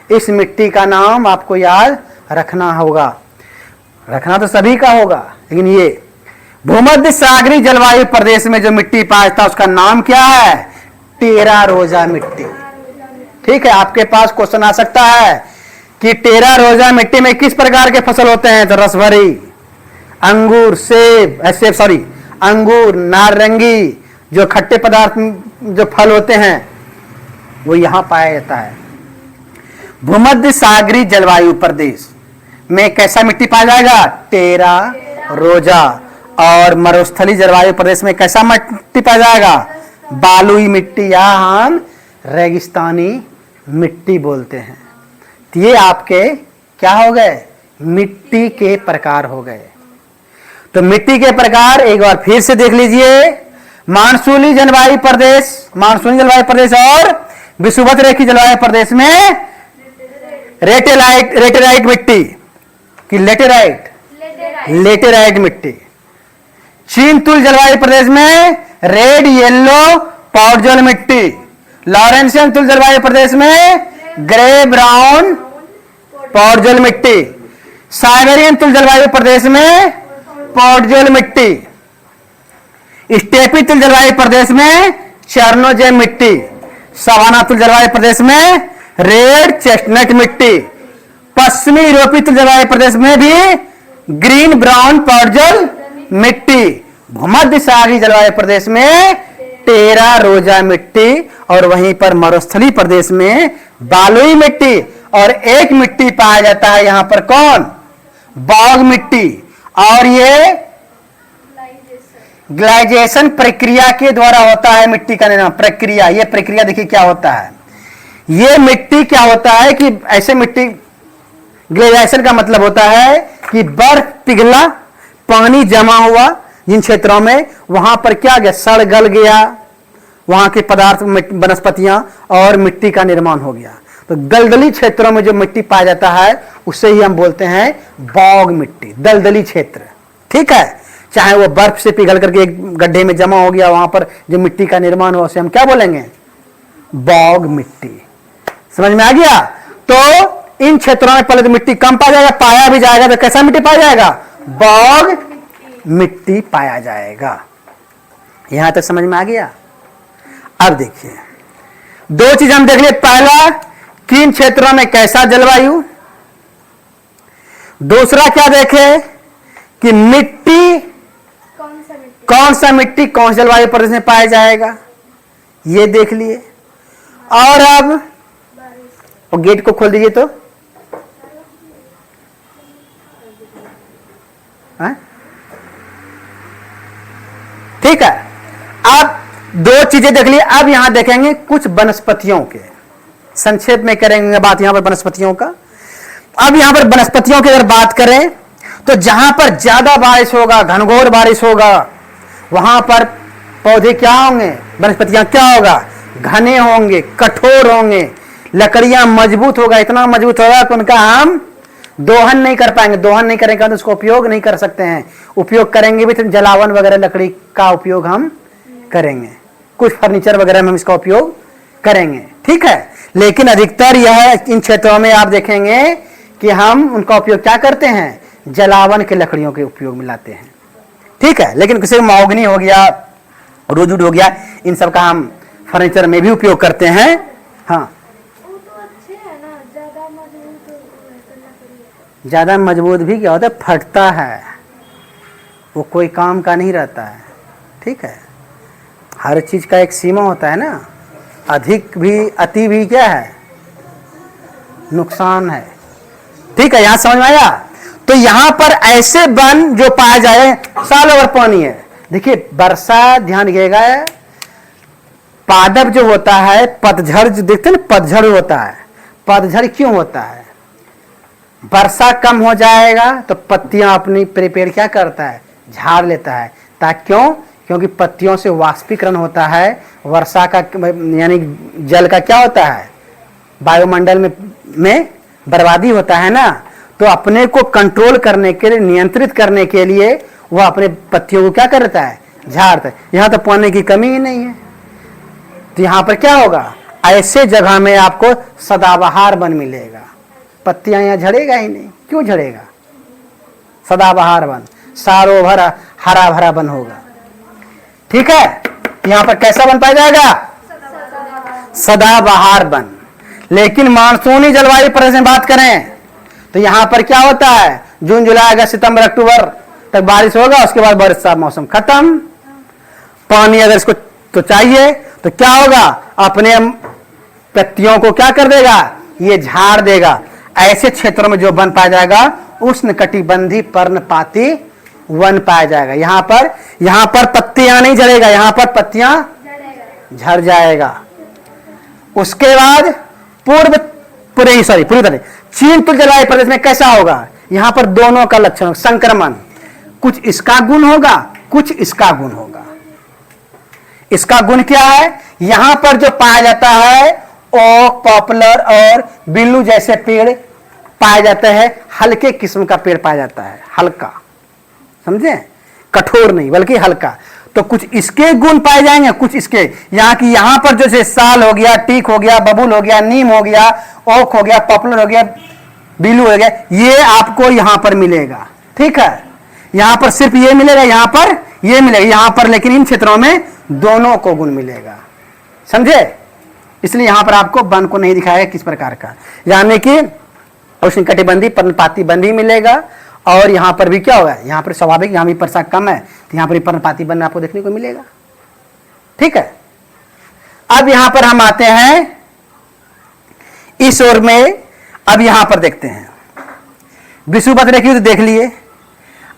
इस मिट्टी का नाम आपको याद रखना होगा। रखना तो सभी का होगा, लेकिन ये भूमध्य सागरीय जलवायु प्रदेश में जो मिट्टी पाया जाता है उसका नाम क्या है? टेरा रोजा मिट्टी। ठीक है, आपके पास क्वेश्चन आ सकता है कि टेरा रोजा मिट्टी में किस प्रकार के फसल होते हैं? तो रसभरी, अंगूर, सेब, अंगूर, नारंगी, जो खट्टे पदार्थ जो फल होते हैं वो यहां पाया जाता है। भूमध्य सागरीय जलवायु प्रदेश में कैसा मिट्टी पाया जाएगा? टेरा रोजा। और मरुस्थलीय जलवायु प्रदेश में कैसा मिट्टी पाया जाएगा? बालुई मिट्टी, या हम रेगिस्तानी मिट्टी बोलते हैं। तो ये आपके क्या हो गए? मिट्टी के प्रकार हो गए। तो मिट्टी के प्रकार एक बार फिर से देख लीजिए। मानसूनी जलवायु प्रदेश और विषुवत रेखी जलवायु प्रदेश में लेटेराइट मिट्टी की लेटेराइट मिट्टी। चीन तुल्य जलवायु प्रदेश में रेड येलो पॉडजोल मिट्टी। लॉरेंसियन तुल्य जलवायु प्रदेश में ग्रे ब्राउन पॉडजोल मिट्टी। साइबेरियन तुल्य जलवायु प्रदेश में पॉडजोल मिट्टी। स्टेपी तुल्य जलवायु प्रदेश में चेरनोजेम मिट्टी। सवाना तुल्य जलवायु प्रदेश में रेड चेस्टनट मिट्टी। पश्चिमी यूरोपीय तुल्य जलवायु प्रदेश में भी ग्रीन ब्राउन पॉडजोल मिट्टी। भूमध्य सागरीय जलवायु प्रदेश में टेरा रोजा मिट्टी। और वहीं पर मरुस्थलीय प्रदेश में बालुई मिट्टी। और एक मिट्टी पाया जाता है यहां पर, कौन? बॉग मिट्टी। और ये ग्लाइजेशन प्रक्रिया के द्वारा होता है मिट्टी का निर्माण। प्रक्रिया, ये प्रक्रिया देखिए क्या होता है। ये मिट्टी क्या होता है कि ऐसे मिट्टी, ग्लेशियर का मतलब होता है कि बर्फ पिघला, पानी जमा हुआ जिन क्षेत्रों में, वहां पर क्या गया? सड़ गल गया, वहां के पदार्थ, वनस्पतियां और मिट्टी का निर्माण हो गया। तो दलदली क्षेत्रों में जो मिट्टी पाया जाता है उसे ही हम बोलते हैं बॉग मिट्टी, दलदली क्षेत्र। ठीक है, चाहे वो बर्फ से पिघल करके एक गड्ढे में जमा हो गया, वहां पर जो मिट्टी का निर्माण हुआ उसे हम क्या बोलेंगे? बॉग मिट्टी। समझ में आ गया? तो इन क्षेत्रों में पहले तो मिट्टी कम पाया जाएगा, पाया भी जाएगा तो कैसा मिट्टी पाया जाएगा? बॉग मिट्टी पाया जाएगा। यहां तक समझ में आ गया? अब देखिए, दो चीज हम देख लिए। पहला, किन क्षेत्रों में कैसा जलवायु। दूसरा क्या देखे कि मिट्टी, कौन सा मिट्टी कौन सा जलवायु प्रदेश में पाया जाएगा, ये देख लिए। और अब गेट को खोल दीजिए तो ठीक है। अब दो चीजें देख ली। अब यहां देखेंगे कुछ वनस्पतियों के, संक्षेप में करेंगे बात यहां पर वनस्पतियों का। अब यहां पर वनस्पतियों की अगर बात करें तो जहां पर ज्यादा बारिश होगा, घनघोर बारिश होगा, वहां पर पौधे क्या होंगे, वनस्पतियां क्या होगा? घने होंगे, कठोर होंगे, लकड़ियां मजबूत होगा, इतना मजबूत होगा कि उनका हम दोहन नहीं कर पाएंगे। दोहन नहीं करेंगे तो उसको उपयोग नहीं कर सकते हैं। उपयोग करेंगे भी तो जलावन वगैरह लकड़ी का उपयोग हम करेंगे, कुछ फर्नीचर वगैरह में हम इसका उपयोग करेंगे। ठीक है, लेकिन अधिकतर यह इन क्षेत्रों में आप देखेंगे कि हम उनका उपयोग क्या करते हैं, जलावन के लकड़ियों के उपयोग में लाते हैं। ठीक है, लेकिन किसी महोगनी हो गया, रोजवुड हो गया, इन सब का हम फर्नीचर में भी उपयोग करते हैं। हाँ, वो तो अच्छे है ना, ज्यादा मजबूत लकड़ी है। ज्यादा मजबूत भी क्या होता है, फटता है, वो कोई काम का नहीं रहता है। ठीक है, हर चीज का एक सीमा होता है ना, अधिक भी अति भी क्या है, नुकसान है। ठीक है, यहां समझ में आया। तो यहां पर ऐसे वन जो पाए जाए, सालों भर पानी है। देखिए वर्षा, ध्यान दिएगा, पादप जो होता है, पतझड़ जो देखते हैं ना, पतझड़ होता है। पतझड़ क्यों होता है, वर्षा कम हो जाएगा तो पत्तियां अपनी पेड़ क्या करता है, झाड़ लेता है। ताकि क्यों, क्योंकि पत्तियों से वाष्पीकरण होता है, वर्षा का यानी जल का क्या होता है, वायुमंडल में बर्बादी होता है ना। तो अपने को कंट्रोल करने के लिए, नियंत्रित करने के लिए वह अपने पत्तियों को क्या करता है, झाड़ता है। यहां तो पानी की कमी ही नहीं है, तो यहां पर क्या होगा, ऐसे जगह में आपको सदाबहार वन मिलेगा। पत्तियां यहां झड़ेगा ही नहीं, क्यों झड़ेगा, सदाबहार वन, सारो भरा हरा भरा वन होगा। ठीक है, यहां पर कैसा वन पाया जाएगा, सदाबहार वन। लेकिन मानसूनी जलवायु पर से बात करें तो यहां पर क्या होता है, जून जुलाई अगस्त सितंबर अक्टूबर तक बारिश होगा, उसके बाद वर्षा मौसम खत्म। पानी अगर इसको तो चाहिए तो क्या होगा, अपने पत्तियों को क्या कर देगा, ये झाड़ देगा। ऐसे क्षेत्रों में जो वन पाया जाएगा, उष्णकटिबंधीय पर्णपाती वन पाया जाएगा। यहां पर पत्तियां नहीं झड़ेगा, यहां पर पत्तियां झड़ जाएगा। उसके बाद पूरी तरह चीन तुल्य जलवायु प्रदेश में कैसा होगा, यहां पर दोनों का लक्षण, संक्रमण, कुछ इसका गुण होगा, कुछ इसका गुण होगा। इसका गुण क्या है, यहां पर जो पाया जाता है ओक, पॉपुलर और बिल्लू जैसे पेड़ पाए जाते हैं, हल्के किस्म का पेड़ पाया जाता है, हल्का, समझे, कठोर नहीं बल्कि हल्का। तो कुछ इसके गुण पाए जाएंगे, कुछ इसके। यहां पर जैसे साल हो गया, टीक हो गया, बबूल हो गया, नीम हो गया, ओक हो गया, पॉपुलर हो गया, बिल्लू हो गया, ये आपको यहां पर मिलेगा। ठीक है, यहां पर सिर्फ ये मिलेगा, यहां पर ये मिलेगा, यहां पर लेकिन इन क्षेत्रों में दोनों को गुण मिलेगा, समझे। इसलिए यहां पर आपको वन को नहीं दिखाया किस प्रकार का, यानी कि उष्णकटिबंधीय पर्णपाती वन भी मिलेगा। और यहां पर भी क्या होगा, यहां पर स्वाभाविक, यहां भी वर्षा कम है तो यहां पर पर्णपाती वन आपको देखने को मिलेगा। ठीक है, अब यहां पर हम आते हैं इस ओर में। अब यहां पर देखते हैं विषुवत रेखा, तो देख लिए।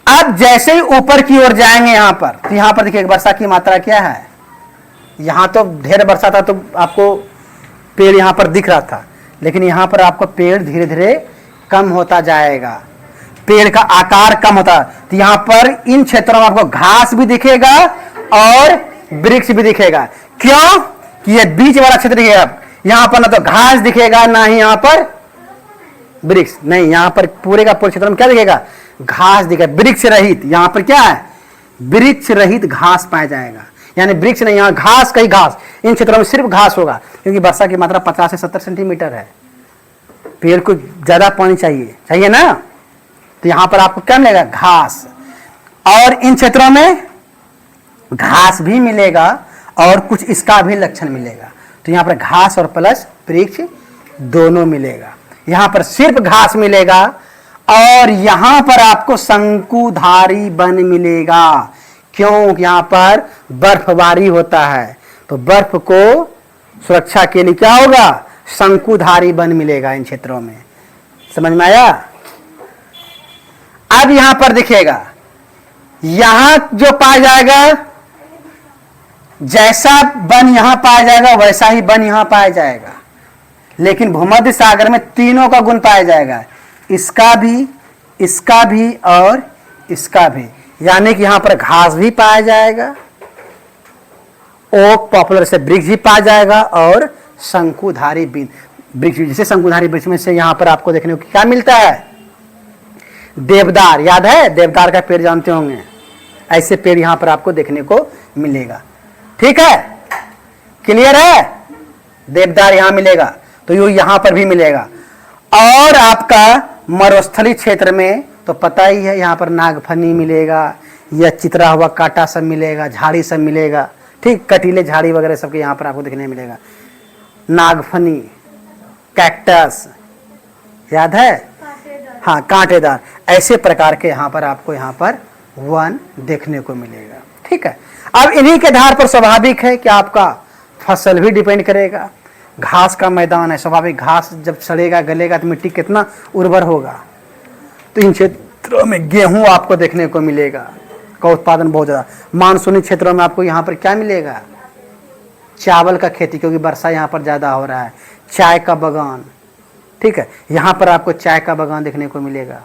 अब जैसे ही ऊपर की ओर जाएंगे यहां पर, तो यहां पर देखिए वर्षा की मात्रा क्या है। यहां तो ढेर वर्षा था तो आपको पेड़ यहां पर दिख रहा था, लेकिन यहां पर आपको पेड़ धीरे धीरे कम होता जाएगा, पेड़ का आकार कम होता। तो यहां पर इन क्षेत्रों में आपको घास भी दिखेगा और वृक्ष भी दिखेगा। क्यों कि ये बीच वाला क्षेत्र है, यहां पर ना तो घास दिखेगा ना ही यहां पर वृक्ष, नहीं, यहां पर पूरे का पूरे क्षेत्र में क्या दिखेगा, घास दिखेगा, वृक्ष रहित। यहां पर क्या है, वृक्ष रहित घास पाया जाएगा, यानी वृक्ष नहीं, यहां घास, कहीं घास। इन क्षेत्रों में सिर्फ घास होगा, क्योंकि वर्षा की मात्रा 50 से 70 सेंटीमीटर है, पेड़ को ज्यादा पानी चाहिए ना। तो यहां पर आपको क्या मिलेगा, घास। और इन क्षेत्रों में घास भी मिलेगा और कुछ इसका भी लक्षण मिलेगा। तो यहां पर घास और प्लस वृक्ष दोनों मिलेगा। यहां पर सिर्फ घास मिलेगा और यहां पर आपको शंकुधारी वन मिलेगा। क्यों, यहां पर बर्फबारी होता है, तो बर्फ को सुरक्षा के लिए क्या होगा, शंकुधारी वन मिलेगा इन क्षेत्रों में। समझ में आया। अब यहां पर दिखेगा, यहां जो पाया जाएगा, जैसा वन यहां पाया जाएगा वैसा ही वन यहां पाया जाएगा, लेकिन भूमध्य सागर में तीनों का गुण पाया जाएगा, इसका भी और इसका भी। यानी कि यहां पर घास भी पाया जाएगा, ओक, पॉपुलर से वृक्ष भी पाया जाएगा और शंकुधारी वृक्ष। जैसे शंकुधारी वृक्ष में से यहां पर आपको देखने को क्या मिलता है, देवदार, याद है, देवदार का पेड़ जानते होंगे, ऐसे पेड़ यहां पर आपको देखने को मिलेगा। ठीक है, क्लियर है, देवदार यहां मिलेगा, तो यहां पर भी मिलेगा। और आपका मरुस्थली क्षेत्र में तो पता ही है, यहाँ पर नागफनी मिलेगा या चितरा हुआ कांटा सब मिलेगा, झाड़ी सब मिलेगा, ठीक, कटीले झाड़ी वगैरह सबके यहाँ पर आपको देखने मिलेगा। नागफनी, कैक्टस, याद है, हाँ, कांटेदार, ऐसे प्रकार के यहाँ पर आपको यहाँ पर वन देखने को मिलेगा। ठीक है, अब इन्हीं के आधार पर स्वाभाविक है कि आपका फसल भी डिपेंड करेगा। घास का मैदान है, स्वाभाविक घास जब सड़ेगा गलेगा तो मिट्टी कितना उर्वर होगा। तो इन क्षेत्रों में गेहूं आपको देखने को मिलेगा का उत्पादन बहुत ज़्यादा। मानसूनी क्षेत्रों में आपको यहाँ पर क्या मिलेगा? चावल का खेती, क्योंकि वर्षा यहाँ पर ज़्यादा हो रहा है। चाय का बागान, ठीक है, यहाँ पर आपको चाय का बागान देखने को मिलेगा।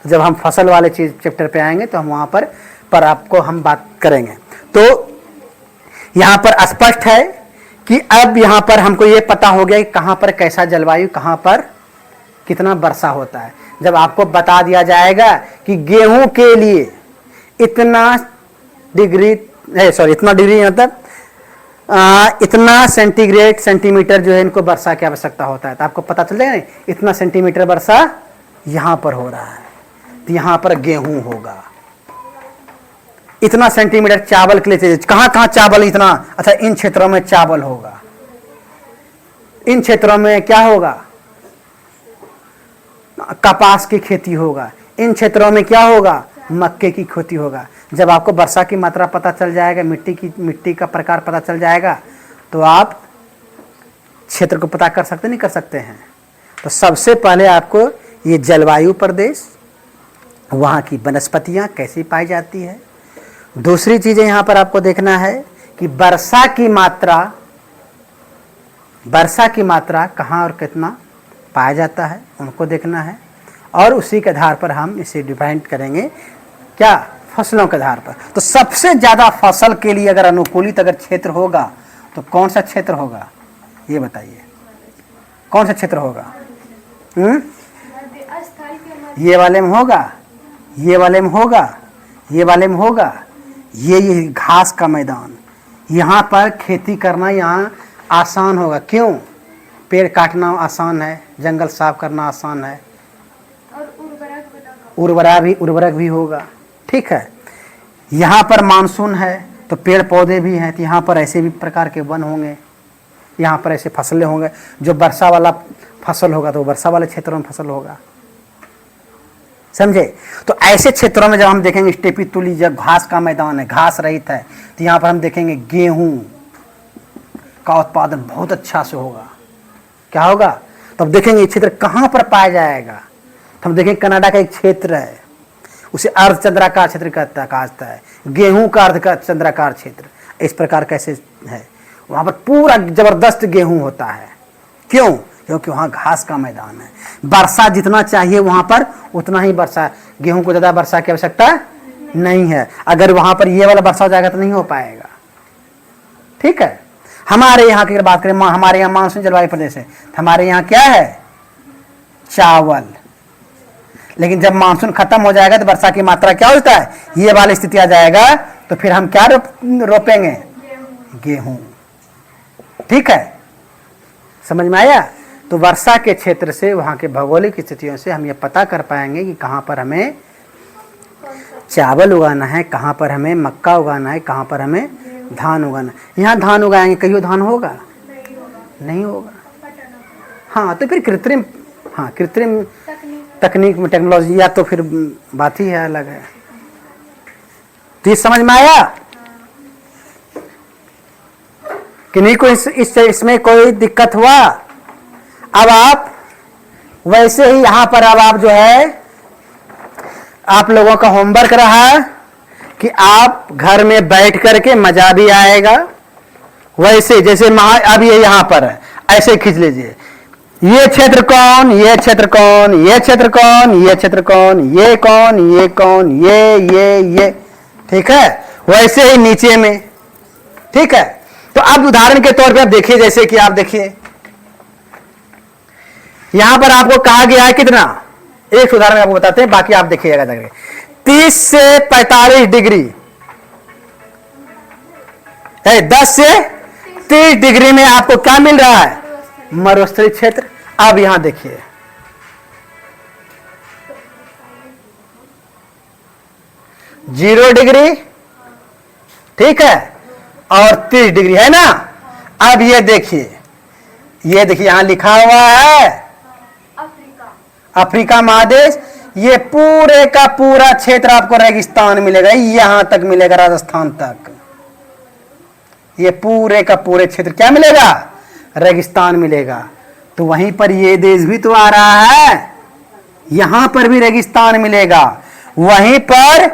जब हम फसल वाले चीज चैप्टर पे आएंगे तो हम वहाँ पर आपको हम बात करेंगे। तो यहाँ पर स्पष्ट है कि अब यहाँ पर हमको ये पता हो गया कि कहाँ पर कैसा जलवायु, कहाँ पर कितना वर्षा होता है। जब आपको बता दिया जाएगा कि गेहूं के लिए इतना डिग्री मतलब इतना सेंटीमीटर जो है इनको वर्षा की आवश्यकता होता है, तो आपको पता चल जाएगा ना, इतना सेंटीमीटर वर्षा यहाँ पर हो रहा है तो यहाँ पर गेहूं होगा। इतना सेंटीमीटर चावल के लिए चाहिए, कहाँ कहाँ चावल इतना, अच्छा इन क्षेत्रों में चावल होगा, इन क्षेत्रों में क्या होगा, कपास की खेती होगा, इन क्षेत्रों में क्या होगा, मक्के की खेती होगा। जब आपको वर्षा की मात्रा पता चल जाएगा, मिट्टी का प्रकार पता चल जाएगा, तो आप क्षेत्र को पता कर सकते नहीं कर सकते हैं। तो सबसे पहले आपको ये जलवायु प्रदेश, वहाँ की वनस्पतियाँ कैसी पाई जाती है। दूसरी चीज़ें यहाँ पर आपको देखना है कि वर्षा की मात्रा कहाँ और कितना पाया जाता है, उनको देखना है। और उसी के आधार पर हम इसे डिफाइन करेंगे, क्या, फसलों के आधार पर। तो सबसे ज़्यादा फसल के लिए अगर अनुकूलित अगर क्षेत्र होगा तो कौन सा क्षेत्र होगा, ये बताइए, कौन सा क्षेत्र होगा? ये वाले में होगा, ये वाले में होगा, ये वाले में होगा, ये घास का मैदान, यहाँ पर खेती करना यहाँ आसान होगा। क्यों? पेड़ काटना आसान है, जंगल साफ करना आसान है, और उर्वरक भी होगा। ठीक है, यहाँ पर मानसून है तो पेड़ पौधे भी हैं, तो यहाँ पर ऐसे भी प्रकार के वन होंगे, यहाँ पर ऐसे फसलें होंगे। जो वर्षा वाला फसल होगा तो वर्षा वाले क्षेत्रों में फसल होगा, समझे। तो ऐसे क्षेत्रों में जब हम देखेंगे स्टेपी तुली, जब घास का मैदान है, घास रहित है, तो यहाँ पर हम देखेंगे गेहूं का उत्पादन बहुत अच्छा से होगा। क्या होगा? तब देखेंगे ये क्षेत्र कहाँ पर पाया जाएगा, तो हम देखेंगे कनाडा का एक क्षेत्र है, उसे अर्धचंद्राकार क्षेत्र कहता है, गेहूं का अर्धचंद्राकार क्षेत्र। इस प्रकार कैसे है, वहाँ पर पूरा जबरदस्त गेहूं होता है। क्यों? क्योंकि वहाँ घास का मैदान है। वर्षा जितना चाहिए वहाँ पर उतना ही वर्षा, गेहूं को ज़्यादा वर्षा की आवश्यकता नहीं है। अगर वहाँ पर ये वाला वर्षा हो जाएगा तो नहीं हो पाएगा। ठीक है, हमारे यहाँ की अगर बात करें, हमारे यहाँ मानसून जलवायु प्रदेश है, हमारे यहाँ क्या है, चावल। लेकिन जब मानसून खत्म हो जाएगा तो वर्षा की मात्रा क्या होता है, ये वाली स्थिति आ जाएगा, तो फिर हम क्या रोपेंगे, गेहूं। ठीक है, समझ में आया। तो वर्षा के क्षेत्र से, वहाँ के भौगोलिक स्थितियों से हम ये पता कर पाएंगे कि कहाँ पर हमें चावल उगाना है, कहाँ पर हमें मक्का उगाना है, कहाँ पर हमें धान उगाना है। यहाँ धान उगाएंगे, कहीं धान होगा नहीं होगा। हाँ, तो फिर कृत्रिम तकनीक में, टेक्नोलॉजी, या तो फिर बात ही है अलग है। तो ये समझ में आया कि नहीं? कोई इसमें कोई दिक्कत हुआ? अब आप वैसे ही यहाँ पर अब आप जो है, आप लोगों का होमवर्क रहा कि आप घर में बैठ करके मजा भी आएगा, वैसे जैसे अब ये यहाँ पर है, ऐसे खींच लीजिए, ये क्षेत्र कौन, ये क्षेत्र कौन, ये क्षेत्र कौन, ये क्षेत्र कौन, ये कौन, ये कौन, ये, ठीक है। वैसे ही नीचे में, ठीक है। तो अब उदाहरण के तौर पे आप देखिए, जैसे कि आप देखिए यहां पर आपको कहा गया है कितना, एक उदाहरण आपको बताते हैं, बाकी आप देखिएगा। 30 से 45 डिग्री, 10 से 30 डिग्री में आपको क्या मिल रहा है, मरुस्थलीय क्षेत्र। अब यहां देखिए, 0 डिग्री, ठीक है, और 30 डिग्री, है ना। अब ये देखिए यहां लिखा हुआ है अफ्रीका। अफ्रीका महादेश। ये पूरे का पूरा क्षेत्र आपको रेगिस्तान मिलेगा, यहां तक मिलेगा, राजस्थान तक। ये पूरे का पूरे क्षेत्र क्या मिलेगा, रेगिस्तान मिलेगा। तो वहीं पर ये देश भी तो आ रहा है, यहां पर भी रेगिस्तान मिलेगा। वहीं पर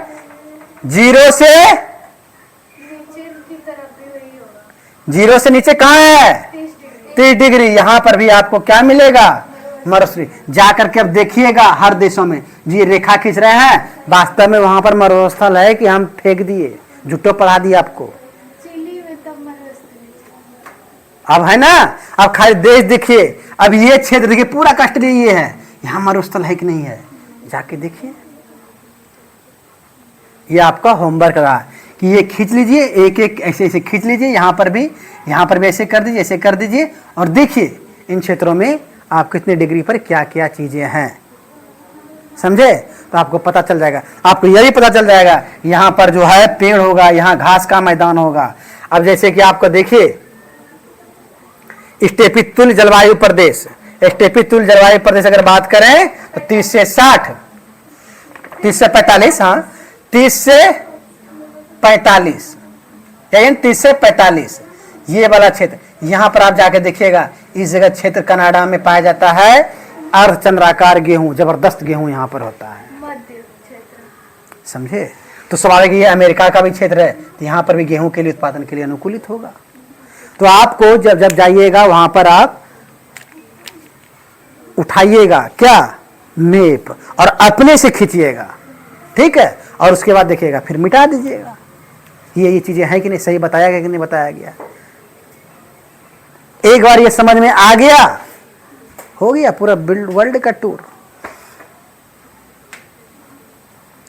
0 से नीचे की तरफ भी वही होगा, 0 से नीचे कहां है, 30 डिग्री। 30 डिग्री। यहां पर भी आपको क्या मिलेगा, मरुस्थल। जाकर के अब देखिएगा हर देशों में जी रेखा खींच रहे हैं, वास्तव में वहां पर मरुस्थल है कि हम फेंक दिए, झूठो पढ़ा दिया आपको। चिली में तब मरुस्थल, अब है ना, अब खाली देश देखिए। अब ये क्षेत्र देखिए पूरा कष्ट ये है, यहां मरुस्थल है कि नहीं है, जाके देखिए। ये आपका होमवर्क रहा कि ये खींच लीजिए, एक एक ऐसे ऐसे खींच लीजिए, यहां पर भी ऐसे कर दीजिए, ऐसे कर दीजिए, और देखिए इन क्षेत्रों में आप कितने डिग्री पर क्या क्या चीजें हैं, समझे। तो आपको पता चल जाएगा, आपको यही पता चल जाएगा यहां पर जो है पेड़ होगा, यहां घास का मैदान होगा। अब जैसे कि आपको देखिए स्टेपी तुल्य जलवायु प्रदेश, स्टेपी तुल्य जलवायु प्रदेश अगर बात करें तो 30 से 60, 30 से 45, हाँ 30 से 45, 30 से 45 ये वाला क्षेत्र। यहां पर आप जाके देखिएगा, इस जगह क्षेत्र कनाडा में पाया जाता है अर्धचंद्राकार गेहूं, जबरदस्त गेहूं यहां पर होता है, मध्य क्षेत्र। समझे। तो स्वाभाविक ये अमेरिका का भी क्षेत्र है, तो यहां पर भी गेहूं के लिए उत्पादन के लिए अनुकूलित होगा। तो आपको जब जब जाइएगा वहां पर आप उठाइएगा क्या, मैप, और अपने से खींचिएगा, ठीक है, और उसके बाद देखिएगा, फिर मिटा दीजिएगा। ये चीजें हैं कि नहीं, सही बताया गया कि नहीं बताया गया। एक बार ये समझ में आ गया, हो गया पूरा वर्ल्ड का टूर,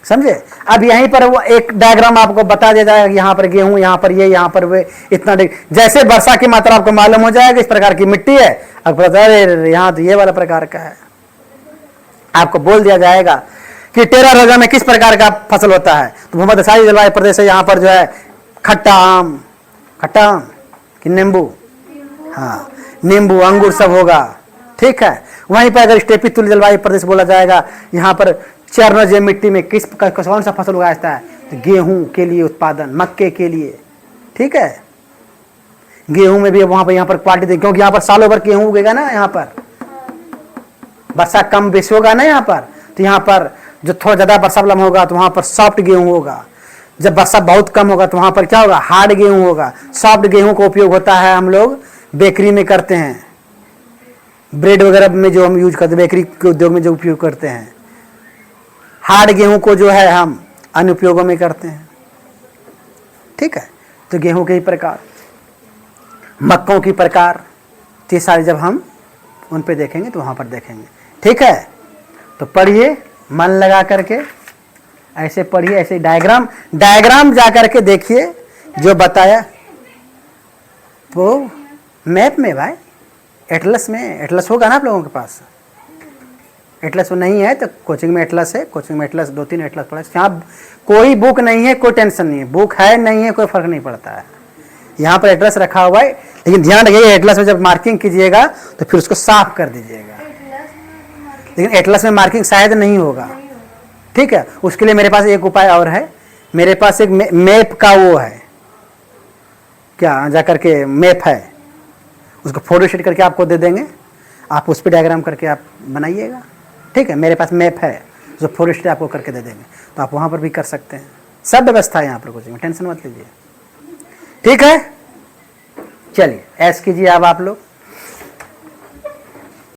समझे। अब यहीं पर वो एक डायग्राम आपको बता दिया जाएगा, यहाँ पर गेहूं, यहाँ पर ये, यहाँ पर वे, इतना जैसे वर्षा की मात्रा आपको मालूम हो जाएगा, इस प्रकार की मिट्टी है, अब पता है यहाँ तो ये वाला प्रकार का है। आपको बोल दिया जाएगा कि टेरा रोजा में किस प्रकार का फसल होता है, तो भूमध्यसागरीय जलवायु प्रदेश है, यहाँ पर जो है खट्टा आम कि नींबू, हाँ नींबू अंगूर सब होगा, ठीक है। वहीं पर अगर स्टेपी तुल्य जलवायु प्रदेश बोला जाएगा, यहाँ पर चरणों मिट्टी में कौन सा फसल उगाया जाता है, तो गेहूं के लिए उत्पादन, मक्के के लिए, ठीक है। गेहूं में भी वहां पर यहाँ पर क्वालिटी दे, क्योंकि यहाँ पर सालों भर गेहूं उगेगा ना, यहाँ पर वर्षा कम बेसी होगा ना यहाँ पर, तो यहाँ पर जो थोड़ा ज्यादा वर्षा वाला होगा तो वहां पर सॉफ्ट गेहूं होगा। जब वर्षा बहुत कम होगा तो वहां पर क्या होगा, हार्ड गेहूं होगा। सॉफ्ट गेहूं का उपयोग होता है, हम लोग बेकरी में करते हैं, ब्रेड वगैरह में जो हम यूज करते हैं, बेकरी के उद्योग में जो उपयोग करते हैं। हार्ड गेहूं को जो है हम अन्य उपयोगों में करते हैं, ठीक है। तो गेहूं के ही प्रकार, मक्कों की प्रकार, ये सारे जब हम उन पे देखेंगे तो वहां पर देखेंगे, ठीक है। तो पढ़िए मन लगा करके, ऐसे पढ़िए, ऐसे डायग्राम जा करके देखिए जो बताया। तो मैप में भाई, एटलस में, एटलस होगा ना आप लोगों के पास, एटलस नहीं है तो कोचिंग में एटलस है, कोचिंग में एटलस 2-3 एटलस पढ़ा। यहाँ कोई बुक नहीं है, कोई टेंशन नहीं है, बुक है नहीं है कोई फर्क नहीं पड़ता है, यहाँ पर एटलस रखा हुआ है। लेकिन ध्यान रखिए एटलस में जब मार्किंग कीजिएगा तो फिर उसको साफ कर दीजिएगा, लेकिन एटलस में मार्किंग शायद नहीं होगा, ठीक है। उसके लिए मेरे पास एक उपाय और है, मेरे पास एक मैप का वो है, क्या जाकर के मैप है, उसको फोटो शीट करके आपको दे देंगे, आप उस पर डायग्राम करके आप बनाइएगा, ठीक है। मेरे पास मैप है जो फोटो शीट आपको करके दे देंगे, तो आप वहाँ पर भी कर सकते हैं। सब व्यवस्था है यहाँ पर कोचिंग में, टेंशन मत लीजिए, ठीक है। चलिए ऐश कीजिए अब आप लोग।